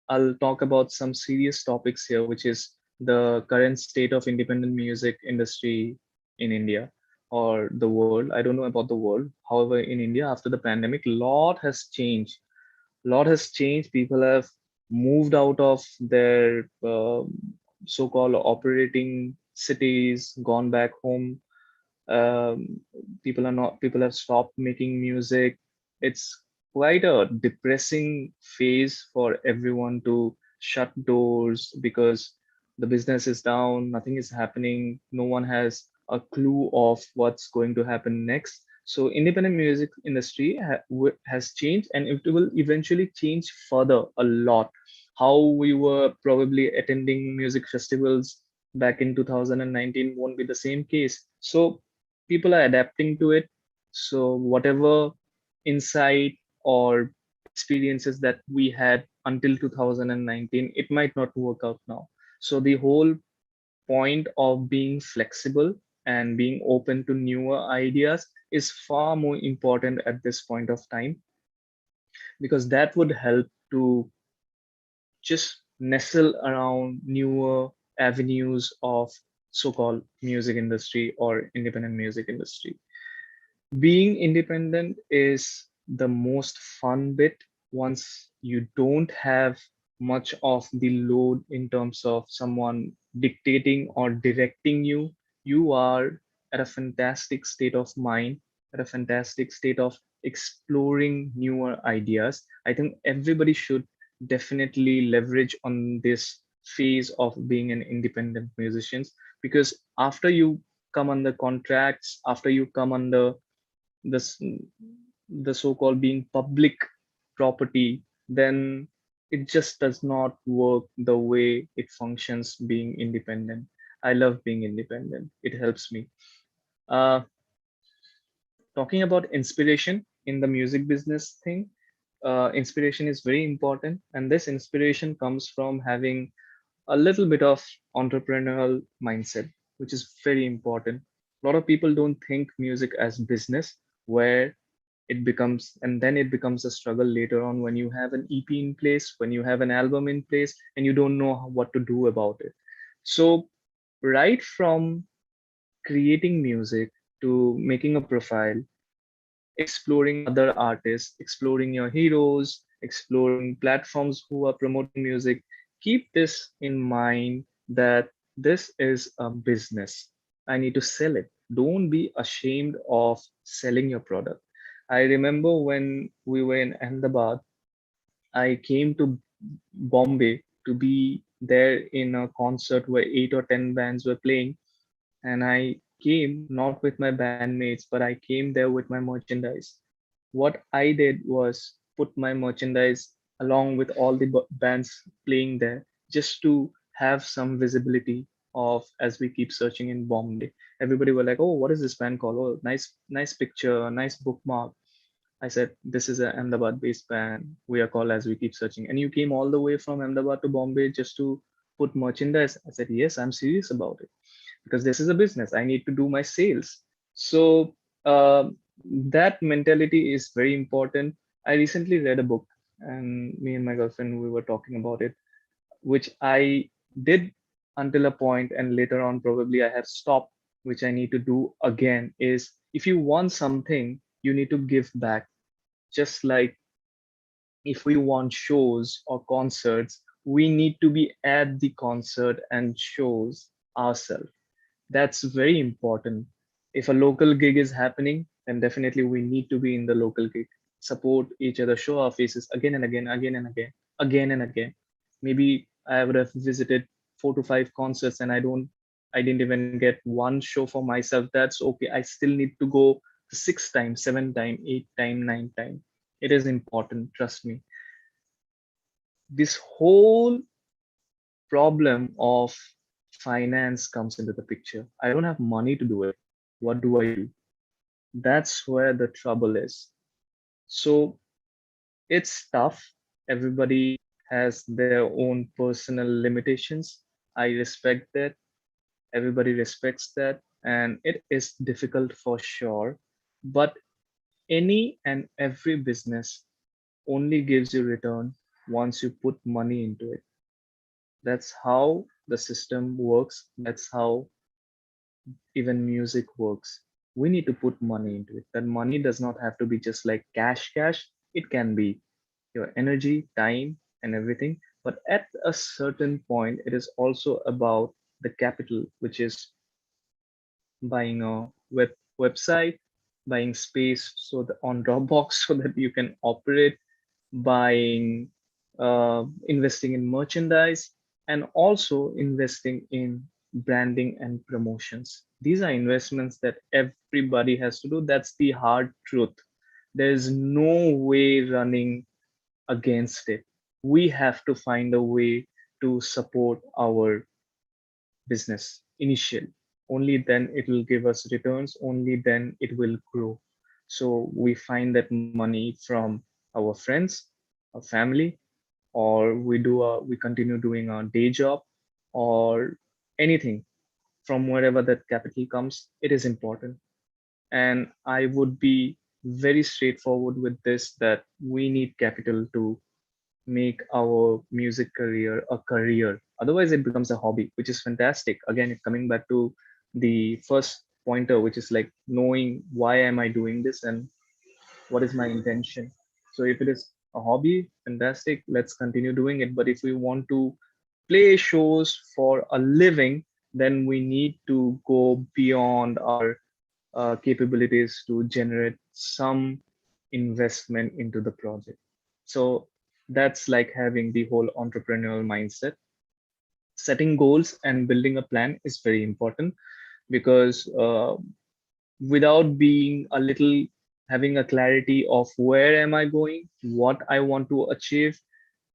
I'll talk about some serious topics here, which is the current state of independent music industry in India or the world. I don't know about the world. However, in India, after the pandemic, lot has changed. Lot has changed. People have moved out of their so-called operating cities, gone back home. um, People have stopped making music. It's quite a depressing phase for everyone to shut doors because the business is down, nothing is happening, no one has a clue of what's going to happen next. So independent music industry has changed, and it will eventually change further a lot. How we were probably attending music festivals back in 2019 won't be the same case. So people are adapting to it. So whatever insight or experiences that we had until 2019, it might not work out now. So the whole point of being flexible and being open to newer ideas is far more important at this point of time, because that would help to just nestle around newer avenues of so-called music industry or independent music industry. Being independent is the most fun bit once you don't have much of the load in terms of someone dictating or directing you. You are at a fantastic state of mind, at a fantastic state of exploring newer ideas. I think everybody should definitely leverage on this phase of being an independent musician, because after you come under contracts, after you come under this the so-called being public property, then it just does not work the way it functions being independent. I love being independent, it helps me. uh, Talking about inspiration in the music business thing, inspiration is very important, and this inspiration comes from having a little bit of entrepreneurial mindset, which is very important. A lot of people don't think music as business, where and then it becomes a struggle later on when you have an EP in place, when you have an album in place, and you don't know what to do about it. So, right from creating music to making a profile, exploring other artists, exploring your heroes, exploring platforms who are promoting music. Keep this in mind that this is a business. I need to sell it. Don't be ashamed of selling your product. I remember when we were in Ahmedabad, I came to Bombay to be there in a concert where 8 or 10 bands were playing, and I came not with my bandmates, but I came there with my merchandise. What I did was put my merchandise along with all the bands playing there, just to have some visibility of as we keep searching in Bombay. Everybody were like, "Oh, what is this band called? Oh, nice picture, nice bookmark." I said, "This is an Ahmedabad-based band. We are called As We Keep Searching." And you came all the way from Ahmedabad to Bombay just to put merchandise. I said, "Yes, I'm serious about it, because this is a business. I need to do my sales." So uh, that mentality is very important. I recently read a book, and me and my girlfriend, we were talking about it, which I did until a point, and later on probably I have stopped, which I need to do again. Is if you want something, you need to give back. Just like if we want shows or concerts, we need to be at the concert and shows ourselves. That's very important. If a local gig is happening, then definitely we need to be in the local gig, support each other, show our faces again and again, again and again, again and again. Maybe I would have visited 4 to 5 concerts, and I didn't even get one show for myself. That's okay. I still need to go the sixth time, seventh time, eighth time, ninth time. It is important, trust me. This whole problem of finance comes into the picture. I don't have money to do it. What do I do? That's where the trouble is. So it's tough. Everybody has their own personal limitations. I respect that. Everybody respects that. And it is difficult for sure. But any and every business only gives you return once you put money into it. That's how the system works. That's how even music works. We need to put money into it. That money does not have to be just like cash. It can be your energy, time, and everything. But at a certain point, it is also about the capital, which is buying a website, buying space so the on Dropbox so that you can operate, buying, investing in merchandise, and also investing in branding and promotions. These are investments that everybody has to do. That's the hard truth. There is no way running against it. We have to find a way to support our business initially. Only then it will give us returns, only then it will grow. So we find that money from our friends, our family, or we continue doing our day job, or anything from wherever that capital comes. It is important. And I would be very straightforward with this, that we need capital to make our music career a career. Otherwise, it becomes a hobby, which is fantastic. Again, coming back to the first pointer, which is like knowing why am I doing this and what is my intention. So if it is a hobby, fantastic, let's continue doing it. But if we want to play shows for a living, then we need to go beyond our capabilities to generate some investment into the project. So that's like having the whole entrepreneurial mindset. Setting goals and building a plan is very important, because without being a little having a clarity of where am I going, what I want to achieve,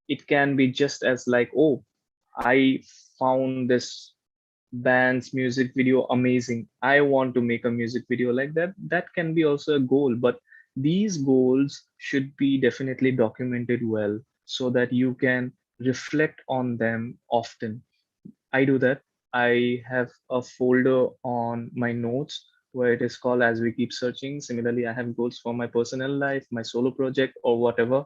it can be just as like, oh, I found this band's music video amazing, I want to make a music video like that. That can be also a goal, but these goals should be definitely documented well, so that you can reflect on them often. I do that. I have a folder on my notes where it is called As We Keep Searching. Similarly, I have goals for my personal life, my solo project, or whatever.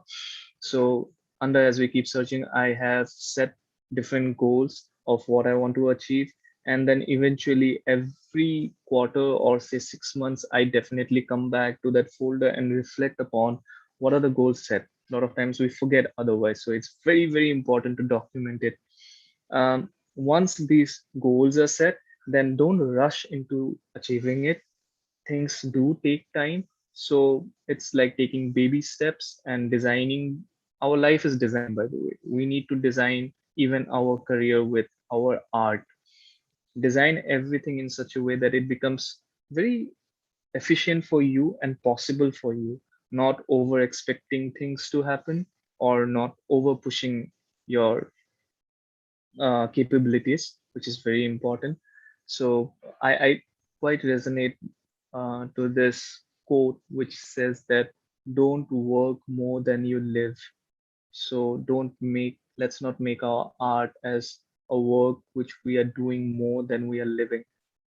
So, under As We Keep Searching, I have set different goals of what I want to achieve. And then eventually, every quarter or say 6 months, I definitely come back to that folder and reflect upon what are the goals set. A lot of times we forget otherwise. So, it's very, very important to document it. Once these goals are set, then don't rush into achieving it. Things do take time. So it's like taking baby steps and designing. Our life is designed, by the way. We need to design even our career with our art. Design everything in such a way that it becomes very efficient for you and possible for you, not over expecting things to happen, or not over pushing your capabilities, which is very important. So I quite resonate to this quote, which says that don't work more than you live. So let's not make our art as a work which we are doing more than we are living.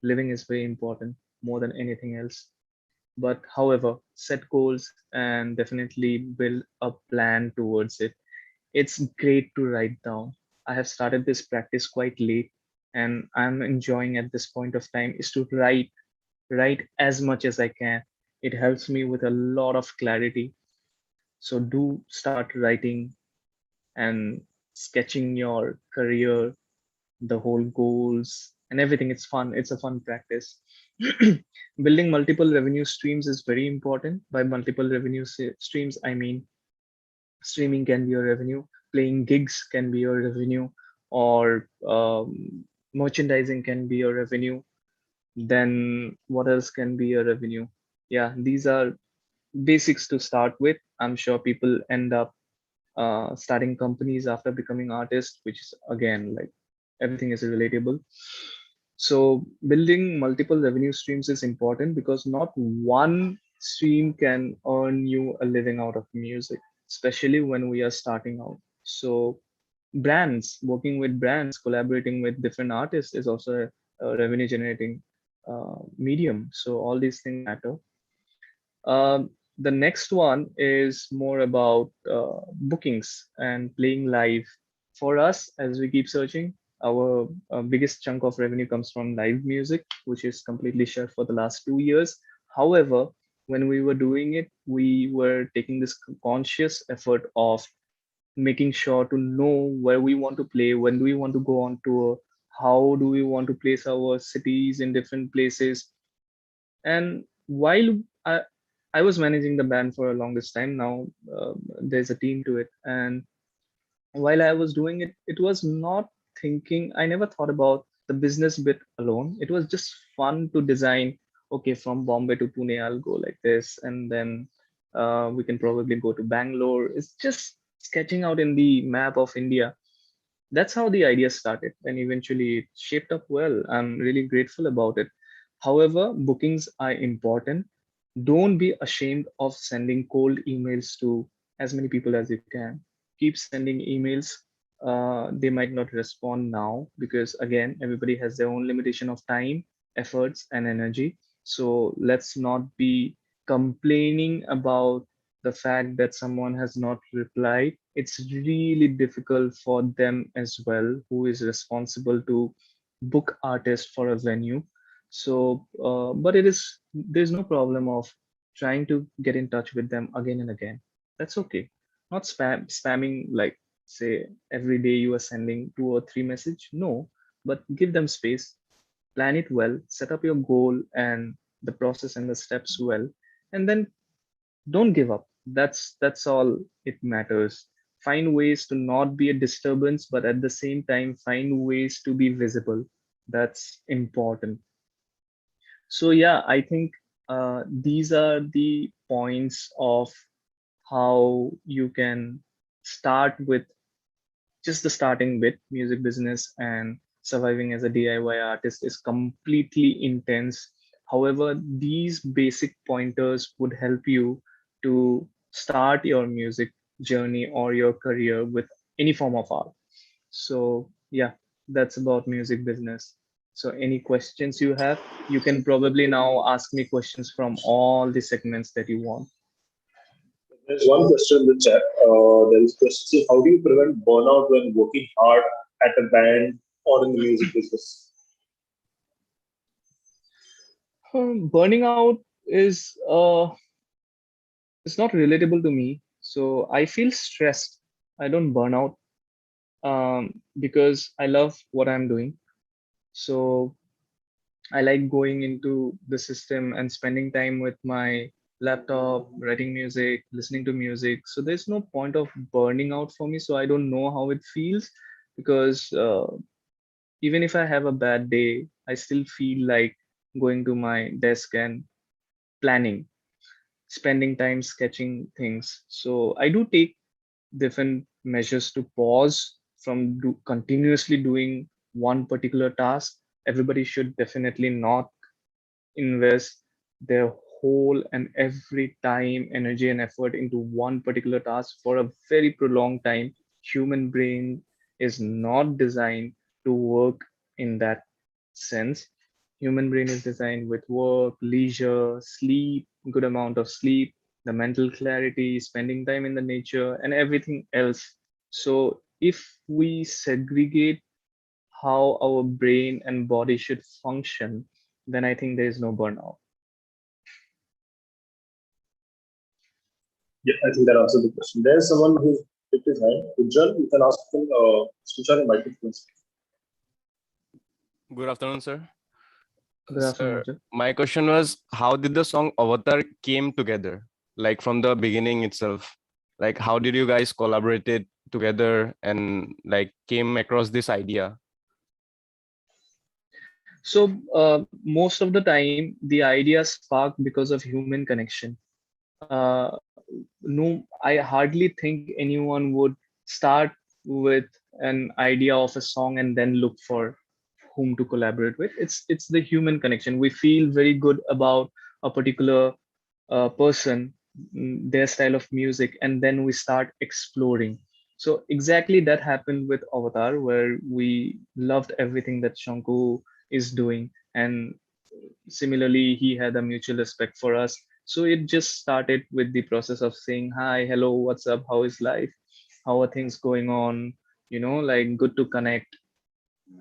Living is very important more than anything else. But however, set goals and definitely build a plan towards it. It's great to write down. I have started this practice quite late, and I'm enjoying at this point of time is to write as much as I can. It helps me with a lot of clarity. So do start writing and sketching your career, the whole goals and everything. It's fun. It's a fun practice. Building multiple revenue streams is very important. By multiple revenue streams, I mean streaming can be your revenue, playing gigs can be your revenue, or merchandising can be a revenue. Then what else can be a revenue? Yeah, these are basics to start with. I'm sure people end up starting companies after becoming artists, which is again like everything is relatable. So building multiple revenue streams is important because not one stream can earn you a living out of music, especially when we are starting out. So brands, working with brands, collaborating with different artists is also a revenue generating medium. So all these things matter. The next one is more about bookings and playing live. For us, as we keep searching, our biggest chunk of revenue comes from live music, which is completely shut for the last 2 years. However, when we were doing it, we were taking this conscious effort of making sure to know where we want to play, when do we want to go on tour, how do we want to place our cities in different places. And while I was managing the band for a longest time now, there's a team to it. And while I was doing it, it was not thinking, I never thought about the business bit alone. It was just fun to design, okay, from Bombay to Pune, I'll go like this. And then we can probably go to Bangalore. It's just sketching out in the map of India. That's how the idea started, and eventually it shaped up well. I'm really grateful about it. However, bookings are important. Don't be ashamed of sending cold emails to as many people as you can. Keep sending emails. They might not respond now because, again, everybody has their own limitation of time, efforts, and energy. So let's not be complaining about the fact that someone has not replied. It's really difficult for them as well, who is responsible to book artists for a venue. So, but there's no problem of trying to get in touch with them again and again. That's okay. Not spamming like say every day you are sending 2 or 3 message. No, but give them space, plan it well, set up your goal and the process and the steps well, and then don't give up. That's all it matters. Find ways to not be a disturbance, but at the same time find ways to be visible. That's important. So yeah, I think these are the points of how you can start with just the starting bit. Music business and surviving as a DIY artist is completely intense. However, these basic pointers would help you to start your music journey or your career with any form of art. So, yeah, that's about music business. So, any questions you have, you can probably now ask me questions from all the segments that you want. There's one question in the chat. There is question: say, how do you prevent burnout when working hard at a band or in the music business? Burning out is it's not relatable to me. So I feel stressed. I don't burn out because I love what I'm doing. So I like going into the system and spending time with my laptop, writing music, listening to music. So there's no point of burning out for me. So I don't know how it feels because even if I have a bad day, I still feel like going to my desk and planning, spending time sketching things. So I do take different measures to pause from continuously doing one particular task. Everybody should definitely not invest their whole and every time, energy, and effort into one particular task for a very prolonged time. Human brain is not designed to work in that sense. Human brain is designed with work, leisure, sleep, good amount of sleep, the mental clarity, spending time in the nature, and everything else. So if we segregate how our brain and body should function, then I think there is no burnout. Yeah, I think that answers the question. There's someone who's picked his hand. Ujjwal, you can ask him. Switch on your microphone. Good afternoon, sir. Good afternoon, Sir, Ujjwal. my question was, how did the song Avatar came together? Like from the beginning itself, like how did you guys collaborated together and like came across this idea? So most of the time, the idea sparked because of human connection. Uh, no, I hardly think anyone would start with an idea of a song and then look for whom to collaborate with. It's the human connection. We feel very good about a particular person, their style of music, and then we start exploring. So exactly that happened with Avatar, where we loved everything that Shanku is doing, and similarly he had a mutual respect for us. So it just started with the process of saying hi, hello, what's up, how is life, how are things going on, like good to connect.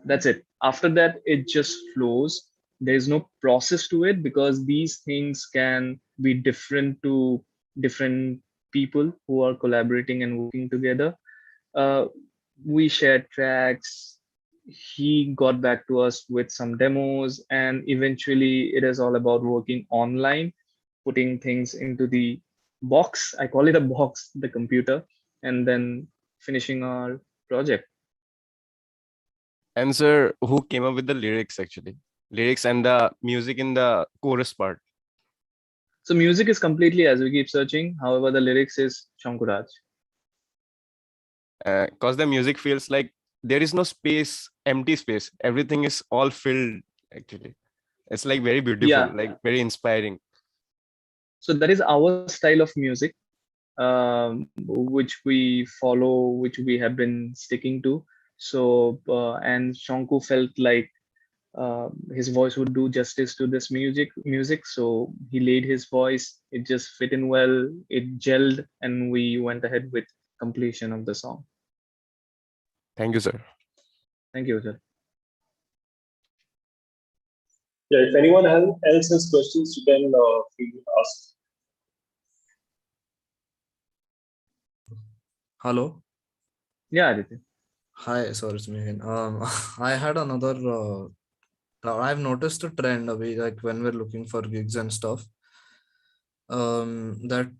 That's it. After that it just flows. There's no process to it because these things can be different to different people who are collaborating and working together. uh, we shared tracks. He got back to us with some demos, and eventually it is all about working online, putting things into the box. I call it a box, the computer, and then finishing our project. And sir, who came up with the lyrics actually? Lyrics and the music in the chorus part. So music is completely as we keep searching. However, the lyrics is Shankuraj. Because the music feels like there is no space, empty space. Everything is all filled actually. It's like very beautiful, Yeah. like very inspiring. So that is our style of music, which we follow, which we have been sticking to. So, and Shanku felt like his voice would do justice to this music. So he laid his voice. It just fit in well. It gelled, and we went ahead with completion of the song. Thank you, sir. Thank you, sir. Yeah, if anyone else has questions, you can feel to ask. Hello. Yeah, Aditya. Hi, sorry, it's me again. I had another. I've noticed a trend, like when we're looking for gigs and stuff. That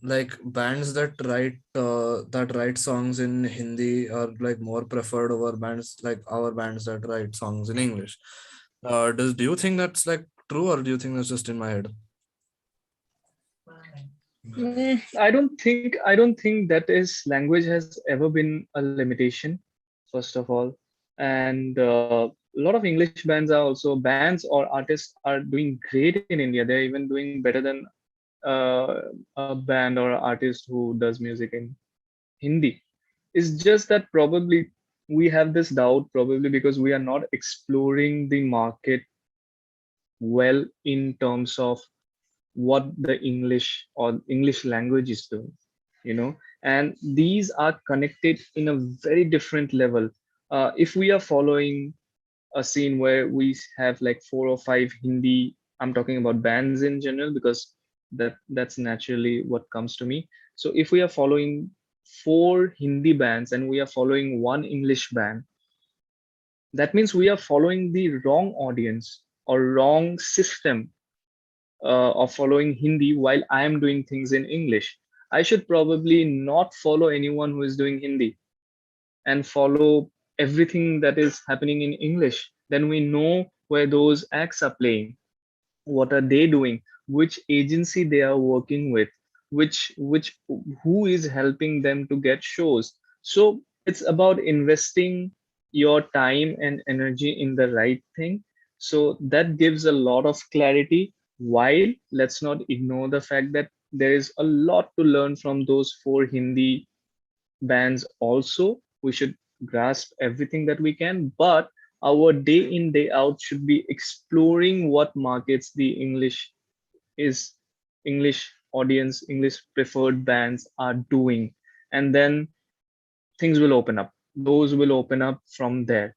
like bands that write songs in Hindi are like more preferred over bands like our bands that write songs in English. Do you think that's like true, or do you think that's just in my head? I don't think that is language has ever been a limitation. First of all, and a lot of English bands are also bands or artists are doing great in India. They're even doing better than a band or artist who does music in Hindi. It's just that probably we have this doubt, probably because we are not exploring the market well in terms of what the English or English language is doing, and these are connected in a very different level. If we are following a scene where we have like 4 or 5 Hindi, I'm talking about bands in general because that's naturally what comes to me. So if we are following 4 Hindi bands and we are following one English band, that means we are following the wrong audience or wrong system of following Hindi while I am doing things in English. I should probably not follow anyone who is doing Hindi and follow everything that is happening in English. Then we know where those acts are playing, what are they doing, which agency they are working with, which who is helping them to get shows. So it's about investing your time and energy in the right thing. So that gives a lot of clarity, while let's not ignore the fact that there is a lot to learn from those 4 Hindi bands also. We should grasp everything that we can, but our day in day out should be exploring what markets the is English audience, English preferred bands are doing, and then things will open up. Those will open up from there.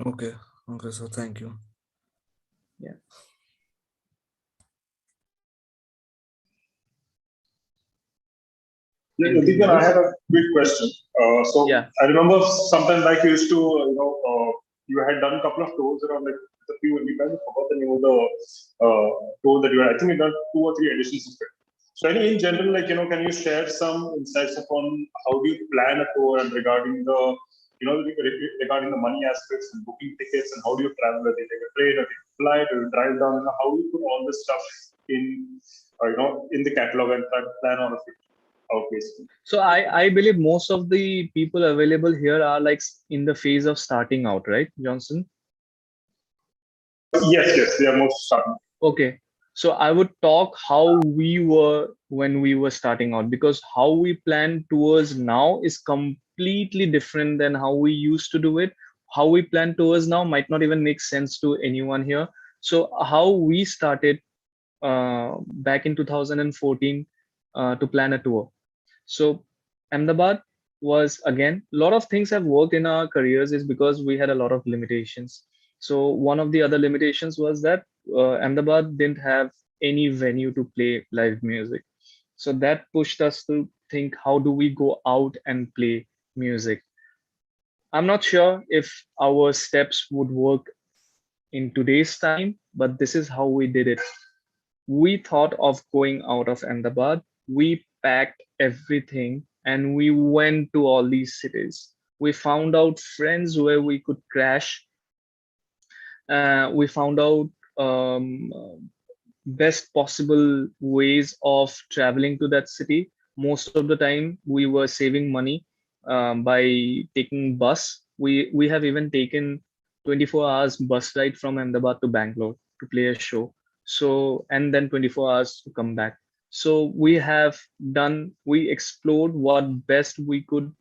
Okay. Okay. So thank you. Yeah. Yeah, Anything Uddipan, I else? had a quick question. So Yeah. I remember sometime back you used to, you had done a couple of tours around like a few independent. I forgot the name of the tour that you had. I think you done 2 or 3 editions of it. So in general, like, can you share some insights upon how do you plan a tour and regarding the regarding the money aspects and booking tickets and how do you travel? Do you take a train or take a flight or you drive down? How do you put all this stuff in, in the catalog and try to plan all of it out basically? So I believe most of the people available here are like in the phase of starting out, right, Johnson? Yes, they are most starting. Okay. So I would talk how we were when we were starting out, because how we plan tours now is completely different than how we used to do it. How we plan tours now might not even make sense to anyone here. So how we started back in 2014 to plan a tour. So Ahmedabad was, again, a lot of things have worked in our careers is because we had a lot of limitations. So one of the other limitations was that Ahmedabad didn't have any venue to play live music. So that pushed us to think, how do we go out and play music? I'm not sure if our steps would work in today's time, but this is how we did it. We thought of going out of Ahmedabad. We packed everything and we went to all these cities. We found out friends where we could crash. We found out best possible ways of traveling to that city. Most of the time, we were saving money by taking bus. We have even taken 24 hours bus ride from Ahmedabad to Bangalore to play a show. So, and then 24 hours to come back. So we explored what best we could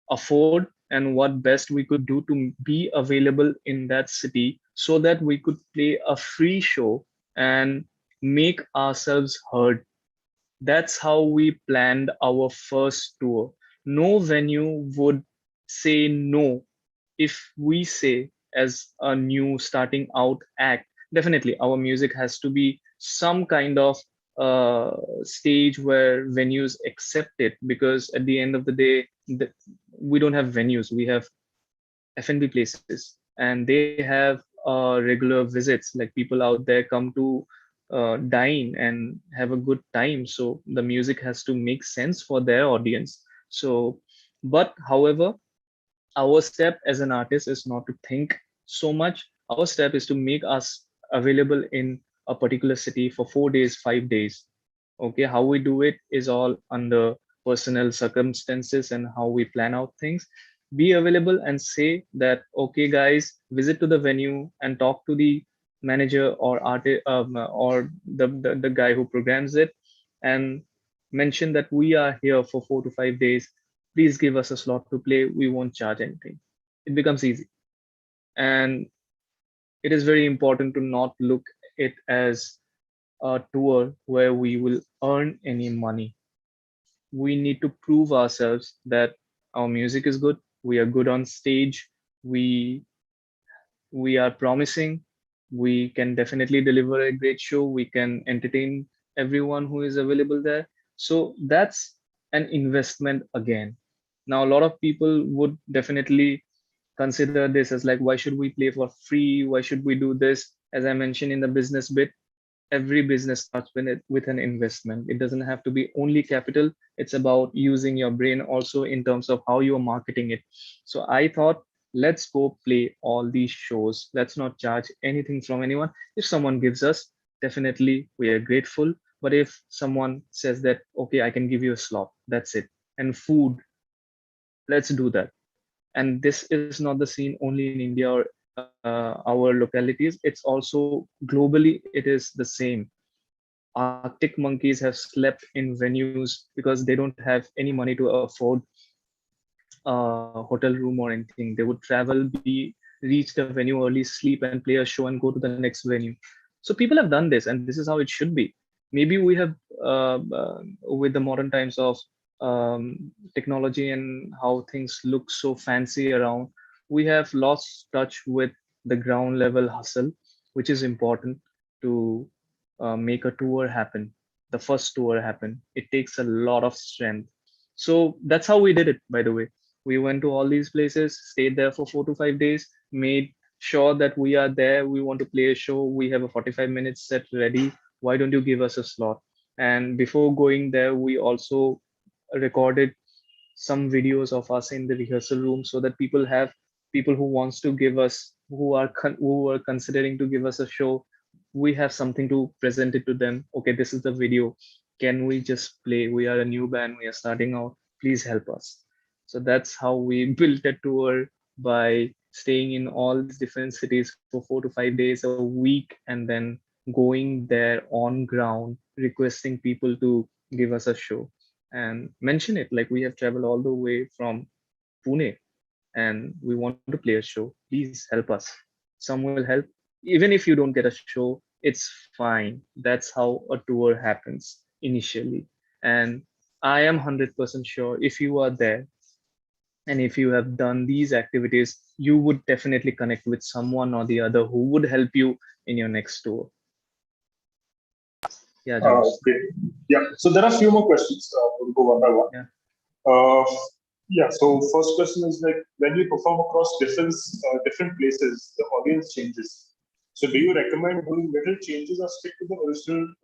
afford and what best we could do to be available in that city so that we could play a free show and make ourselves heard. That's how we planned our first tour. No venue would say no if we say, as a new starting out act, definitely our music has to be some kind of stage where venues accept it, because at the end of the day, we don't have venues, we have F&B places, and they have regular visits. Like people out there come to dine and have a good time. So the music has to make sense for their audience. So, but however, our step as an artist is not to think so much. Our step is to make us available in a particular city for 4 days, 5 days. Okay, how we do it is all under personal circumstances and how we plan out things. Be available and say that, okay, guys, visit to the venue and talk to the manager or artist or the guy who programs it, and mention that we are here for 4 to 5 days. Please give us a slot to play. We won't charge anything. It becomes easy. And it is very important to not look it as a tour where we will earn any money. We need to prove ourselves that our music is good, we are good on stage, we we are promising, we can definitely deliver a great show, we can entertain everyone who is available there. So that's an investment again. Now a lot of people would definitely consider this as like, why should we play for free, why should we do this? As I mentioned in the business bit, every business starts with an investment. It doesn't have to be only capital. It's about using your brain also in terms of how you're marketing it. So I thought, let's go play all these shows. Let's not charge anything from anyone. If someone gives us, definitely we are grateful. But if someone says that, okay, I can give you a slot, that's it. And food, let's do that. And this is not the scene only in India or our localities. It's also globally, it is the same. Arctic monkeys have slept in venues because they don't have any money to afford a hotel room or anything. They would travel, reach the venue early, sleep and play a show and go to the next venue. So people have done this, and this is how it should be. Maybe we have, with the modern times of technology and how things look so fancy around, we have lost touch with the ground level hustle, which is important to make a tour happen. The first tour happen. It takes a lot of strength. So that's how we did it, by the way. We went to all these places, stayed there for 4 to 5 days, made sure that we are there. We want to play a show. We have a 45-minute set ready. Why don't you give us a slot? And before going there, we also recorded some videos of us in the rehearsal room, so that people who wants to give us, who are considering to give us a show, we have something to present it to them. Okay, this is the video. Can we just play? We are a new band. We are starting out. Please help us. So that's how we built a tour, by staying in all these different cities for 4 to 5 days a week, and then going there on ground, requesting people to give us a show and mention it like we have traveled all the way from Pune and we want to play a show. Please help us. Some will help. Even if you don't get a show, it's fine. That's how a tour happens initially. And I am 100% sure if you are there and if you have done these activities, you would definitely connect with someone or the other who would help you in your next tour. Yeah, Jones. Okay. Yeah. So there are a few more questions. We'll go one by one. Yeah. Yeah. So first question is like, when you perform across different places, the audience changes. So do you recommend doing little changes or stick to the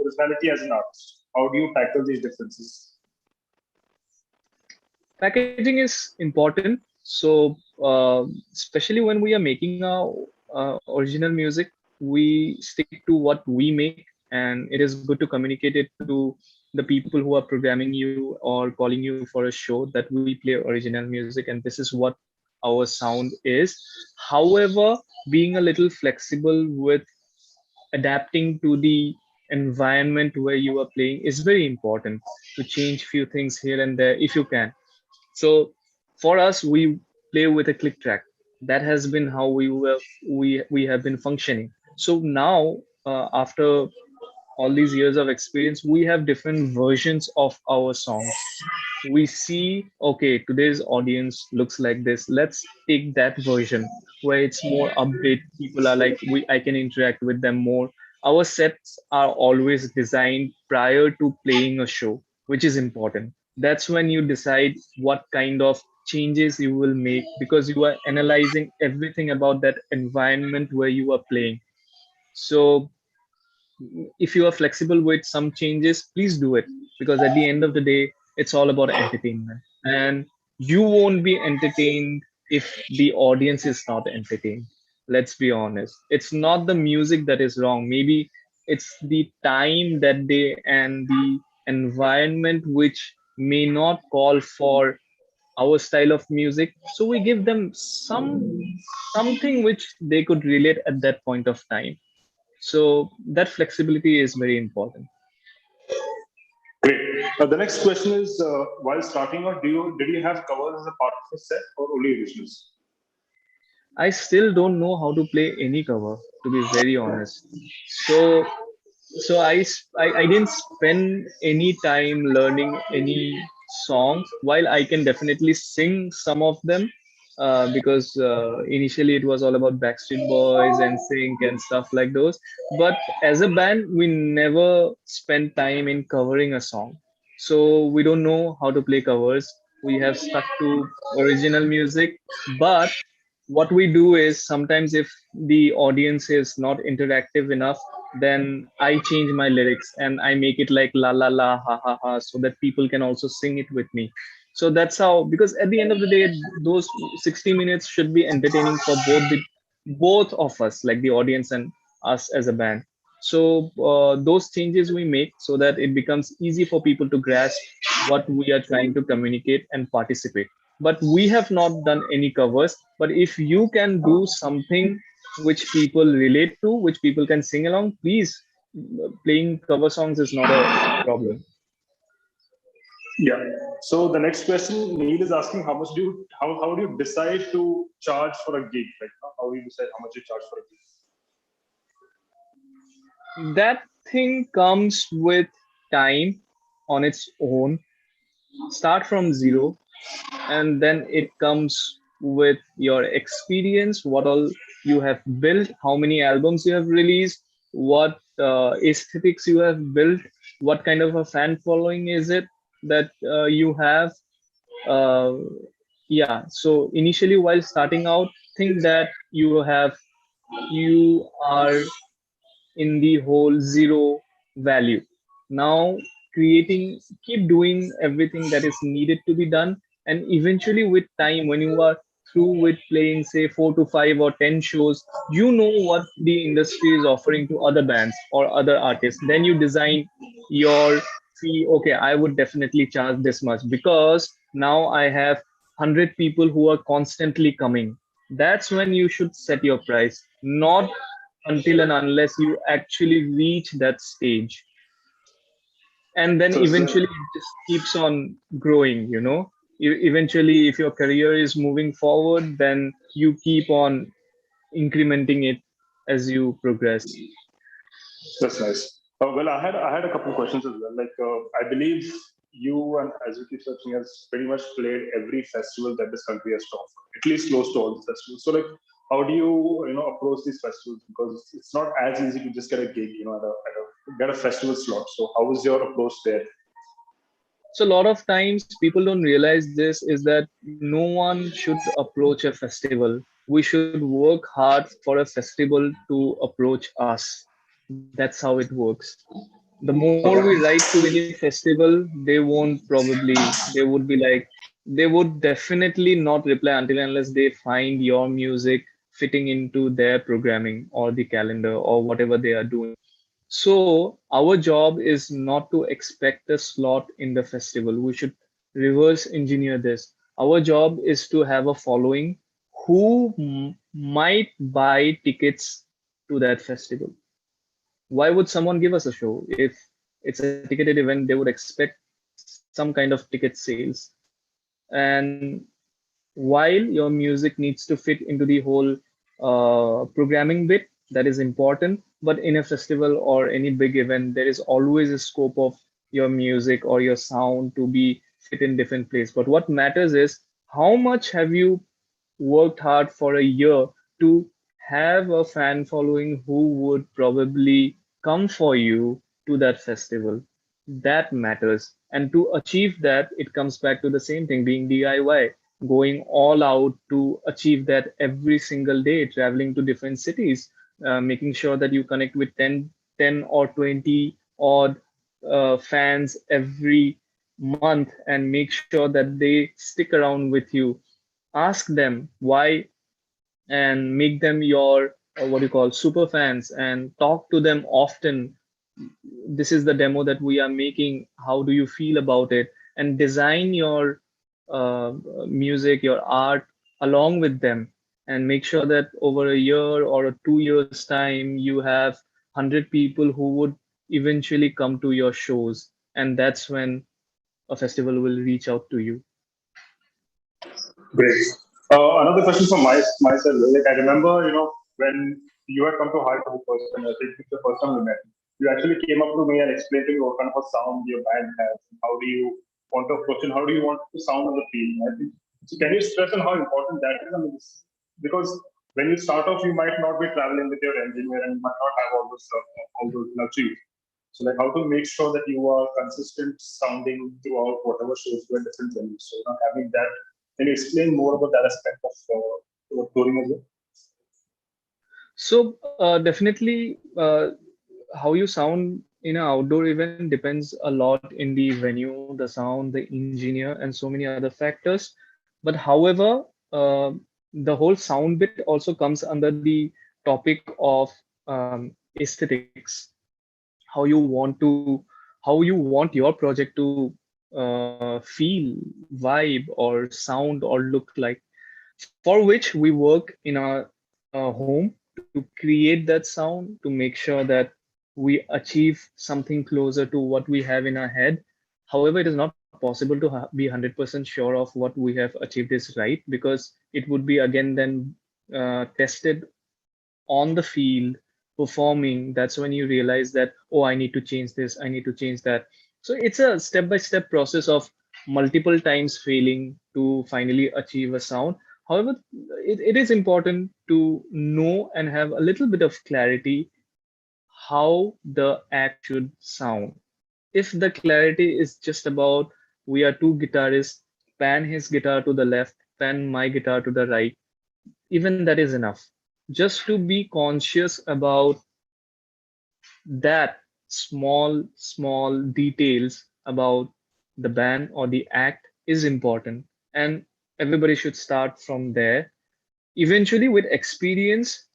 originality as an artist? How do you tackle these differences? Packaging is important. So, especially when we are making our original music, we stick to what we make, and it is good to communicate it to the people who are programming you or calling you for a show that we play original music, and this is what our sound is. However, being a little flexible with adapting to the environment where you are playing is very important, to change few things here and there if you can. So for us, we play with a click track. That has been how we have been functioning. So now, after all these years of experience, we have different versions of our songs. We see, okay, today's audience looks like this. Let's take that version where it's more upbeat. People are like, I can interact with them more. Our sets are always designed prior to playing a show, which is important. That's when you decide what kind of changes you will make, because you are analyzing everything about that environment where you are playing. So if you are flexible with some changes, please do it, because at the end of the day, it's all about entertainment, and you won't be entertained if the audience is not entertained. Let's be honest, it's not the music that is wrong. Maybe it's the time that they and the environment which may not call for our style of music, so we give them something which they could relate at that point of time. So that flexibility is very important. Great. The next question is, while starting out, did you have covers as a part of the set or only originals? I still don't know how to play any cover, to be very honest. So I didn't spend any time learning any songs. While I can definitely sing some of them, because initially it was all about Backstreet Boys and Sync and stuff like those. But as a band, we never spent time in covering a song, so we don't know how to play covers. We have stuck to original music, but what we do is, sometimes if the audience is not interactive enough, then I change my lyrics and I make it like la la la ha ha ha, so that people can also sing it with me. So that's how, because at the end of the day, those 60 minutes should be entertaining for both of us, like the audience and us as a band. So those changes we make so that it becomes easy for people to grasp what we are trying to communicate and participate. But we have not done any covers. But if you can do something which people relate to, which people can sing along, please, playing cover songs is not a problem. Yeah. So the next question, Neil is asking, how do you decide to charge for a gig? Like, how do you decide how much you charge for a gig? That thing comes with time on its own. Start from zero, and then it comes with your experience, what all you have built, how many albums you have released, what aesthetics you have built, what kind of a fan following is it that you have. uh, yeah, so initially while starting out, think that you are in the whole zero value. Now, keep doing everything that is needed to be done, And eventually, with time, when you are through with playing, say, 4 to 5 or 10 shows, you know what the industry is offering to other bands or other artists. Then you design your fee. Okay, I would definitely charge this much because now I have 100 people who are constantly coming. That's when you should set your price, not until and unless you actually reach that stage. And then So it's eventually it just keeps on growing, eventually if your career is moving forward, then you keep on incrementing it as you progress. that's nice. Well, I had a couple of questions as well. Like, I believe you and as you keep searching has pretty much played every festival that this country has to offer, at least close to all the festivals. So, like, how do you approach these festivals? Because it's not as easy to just get a gig, get a festival slot. So, how was your approach there? So a lot of times people don't realize this is that no one should approach a festival. We should work hard for a festival to approach us. That's how it works. The more we Okay. write to any festival, they would be like, they would definitely not reply until and unless they find your music fitting into their programming or the calendar or whatever they are doing. So our job is not to expect a slot in the festival. We should reverse engineer this. Our job is to have a following who might buy tickets to that festival. Why would someone give us a show if it's a ticketed event? They would expect some kind of ticket sales. And while your music needs to fit into the whole programming bit, that is important, but in a festival or any big event there is always a scope of your music or your sound to be fit in different place. But what matters is how much have you worked hard for a year to have a fan following who would probably come for you to that festival. That matters. And to achieve that, it comes back to the same thing, being DIY, going all out to achieve that every single day, traveling to different cities, making sure that you connect with 10 or 20 odd fans every month and make sure that they stick around with you. Ask them why and make them your what you call super fans and talk to them often. This is the demo that we are making. How do you feel about it? And design your music, your art along with them, and make sure that over a year or a 2 years time you have 100 people who would eventually come to your shows, and that's when a festival will reach out to you. Great. Another question from myself. Like, I remember, when you had come to Heart for the first time, I think it's the first time we met. You actually came up to me and explained to me what kind of a sound your band has, and how do you want to approach and how do you want to sound on the field. I think so. Can you stress on how important that is? I mean, because when you start off, you might not be traveling with your engineer and you might not have all those luxuries. So, like, how to make sure that you are consistent sounding throughout whatever shows you are different venues. So, having that. Can you explain more about that aspect of touring as well? So definitely, how you sound in an outdoor event depends a lot in the venue, the sound, the engineer, and so many other factors. But however, the whole sound bit also comes under the topic of aesthetics. How you want to, how you want your project to feel, vibe, or sound, or look like. For which we work in our home to create that sound, to make sure that we achieve something closer to what we have in our head. However, it is not possible to be 100% sure of what we have achieved is right, because it would be again then tested on the field performing. That's when you realize that, oh, I need to change this, I need to change that. So it's a step by step process of multiple times failing to finally achieve a sound. However, it is important to know and have a little bit of clarity how the act should sound. If the clarity is just about we are two guitarists, pan his guitar to the left, pan my guitar to the right, even that is enough. Just to be conscious about that small details about the band or the act is important. and everybody should start from there. Eventually, with experience,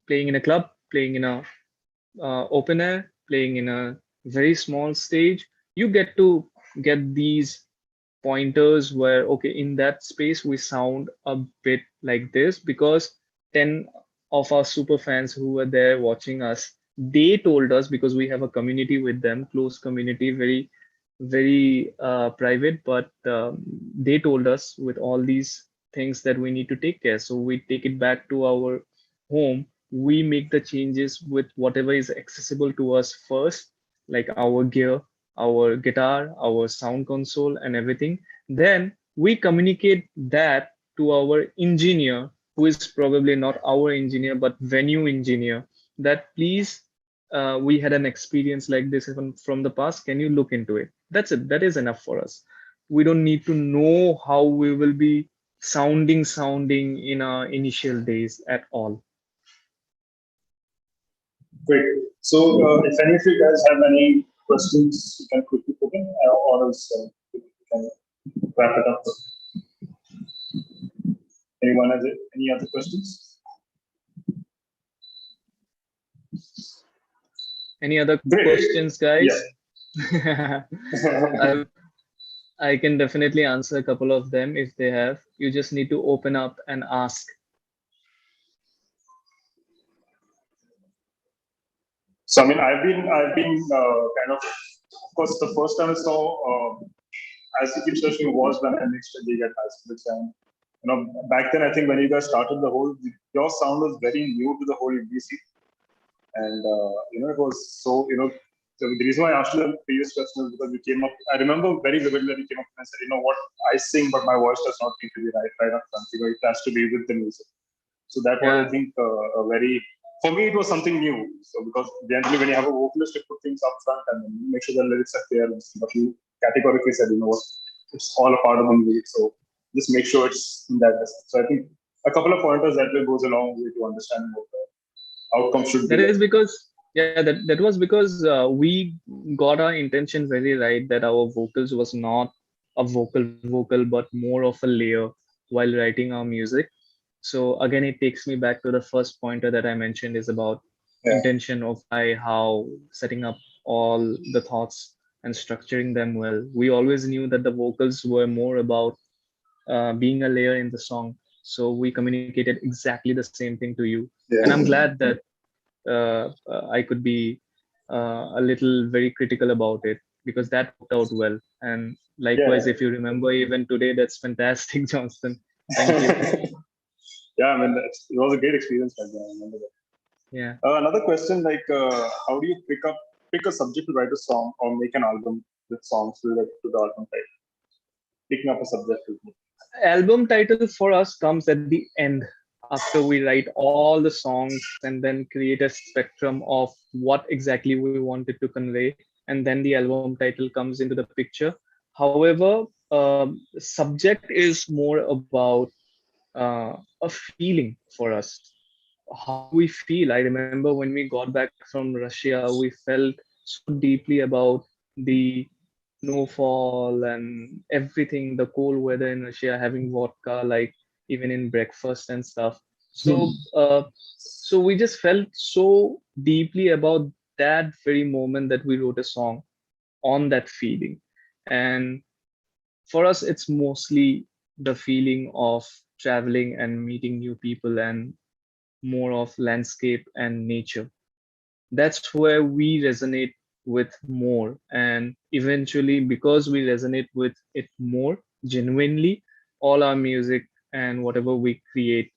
playing in a club, playing in a open air, playing in a very small stage, you get to get these pointers where, okay, in that space we sound a bit like this because 10 of our super fans who were there watching us, they told us, because we have a community with them, close community, very private, but they told us with all these things that we need to take care. So we take it back to our home. We make the changes with whatever is accessible to us first, like our gear, our guitar, our sound console, and everything. Then we communicate that to our engineer, who is probably not our engineer, but venue engineer, that please, we had an experience like this from the past. Can you look into it? That's it. That is enough for us. We don't need to know how we will be sounding in our initial days at all. Great. So, if any of you guys have any questions, you can quickly put in, or else we can wrap it up. Anyone has any other questions? Any other Great. questions, guys? Yeah. I can definitely answer a couple of them if they have. You just need to open up and ask. So, I mean, I've been kind of course, the first time I saw, as you keep searching, was when I mixed a gig at high school exam. Back then, I think when you guys started your sound was very new to the whole UBC. And, it was so, the reason why I asked you the previous question is because we came up, I remember very vividly that you came up and said, what, I sing, but my voice does not need to be right up front. It has to be with the music. So that was, I think, for me, it was something new. So because generally when you have a vocalist, you put things up front and then make sure the lyrics are clear. But you categorically said, it's all a part of the music. So just make sure it's in that distance. So I think a couple of pointers that way goes a long way to understanding what the outcome should be. That is because, that was because we got our intention very right, that our vocals was not a vocal, but more of a layer while writing our music. So again, it takes me back to the first pointer that I mentioned, is about intention of why, how, setting up all the thoughts and structuring them well. We always knew that the vocals were more about being a layer in the song. So we communicated exactly the same thing to you. And I'm glad that I could be a little very critical about it, because that worked out well. And likewise, if you remember even today, that's fantastic, Johnston. Thank you. Yeah, I mean, it was a great experience back then. I remember that. Yeah. Another question, how do you pick a subject to write a song or make an album with songs related to the album title? Picking up a subject. Album title for us comes at the end, after we write all the songs and then create a spectrum of what exactly we wanted to convey, and then the album title comes into the picture. However, subject is more about a feeling for us. How do we feel? I remember when we got back from Russia, we felt so deeply about the snowfall and everything, the cold weather in Russia, having vodka, like even in breakfast and stuff. So, so we just felt so deeply about that very moment that we wrote a song on that feeling. And for us, it's mostly the feeling of traveling and meeting new people, and more of landscape and nature. That's where we resonate with more. And eventually, because we resonate with it more genuinely, all our music and whatever we create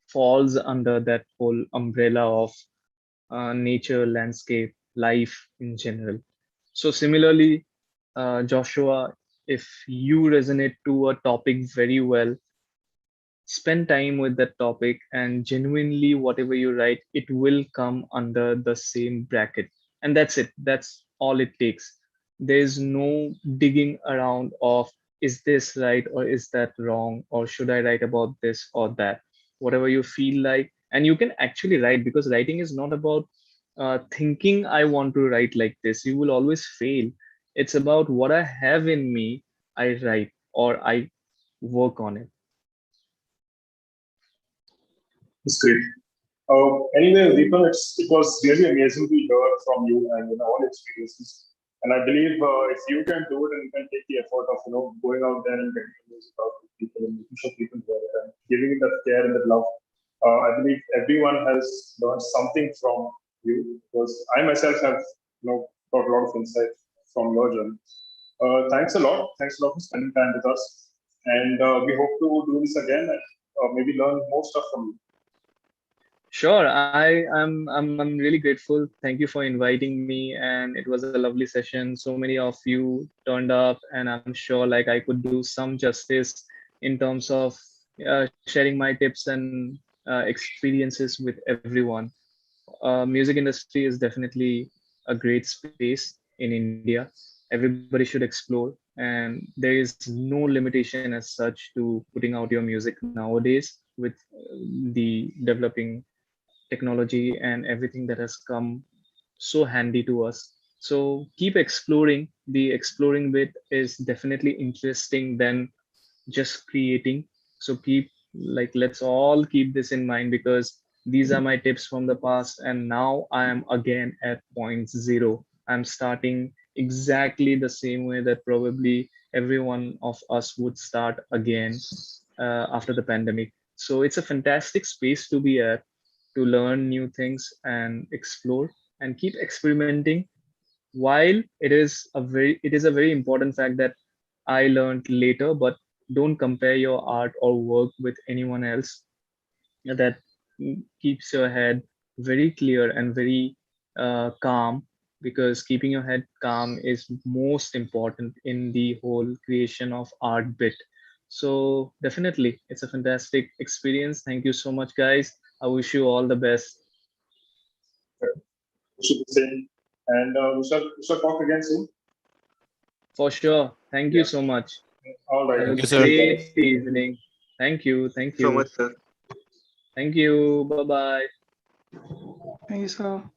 falls under that whole umbrella of nature, landscape, life in general. So similarly, Joshua, if you resonate to a topic very well, spend time with that topic, and genuinely whatever you write, it will come under the same bracket. And that's it. That's all it takes. There's no digging around of, is this right or is that wrong, or should I write about this or that? Whatever you feel like, and you can actually write, because writing is not about thinking I want to write like this. You will always fail. It's about what I have in me, I write or I work on it. It's great. Anyway, Deepan, it was really amazing to hear from you and all experiences. And I believe if you can do it and you can take the effort of going out there and getting the music out to people and making sure people hear it and giving it that care and that love, I believe everyone has learned something from you. Because I myself have got a lot of insight from your journey. Thanks a lot. Thanks a lot for spending time with us. And we hope to do this again and maybe learn more stuff from you. Sure, I'm really grateful. Thank you for inviting me, and it was a lovely session. So many of you turned up, and I'm sure like I could do some justice in terms of sharing my tips and experiences with everyone. Music industry is definitely a great space in India. Everybody should explore, and there is no limitation as such to putting out your music nowadays with the developing technology and everything that has come so handy to us. So keep exploring. The exploring bit is definitely interesting than just creating. So keep like let's all keep this in mind, because these are my tips from the past, and now I am again at point zero. I'm starting exactly the same way that probably every one of us would start again after the pandemic. So it's a fantastic space to be at, to learn new things and explore and keep experimenting. While it is a very important fact that I learned later, but don't compare your art or work with anyone else. That keeps your head very clear and very calm, because keeping your head calm is most important in the whole creation of art bit. So definitely it's a fantastic experience. Thank you so much, guys. I wish you all the best. Should be same. And we shall talk again soon. For sure. Thank you Yeah. so much. All right. Have a Thank you, sir. great evening. Thank you. Thank So you. much, sir. Thank you. Bye bye. Thank you, sir.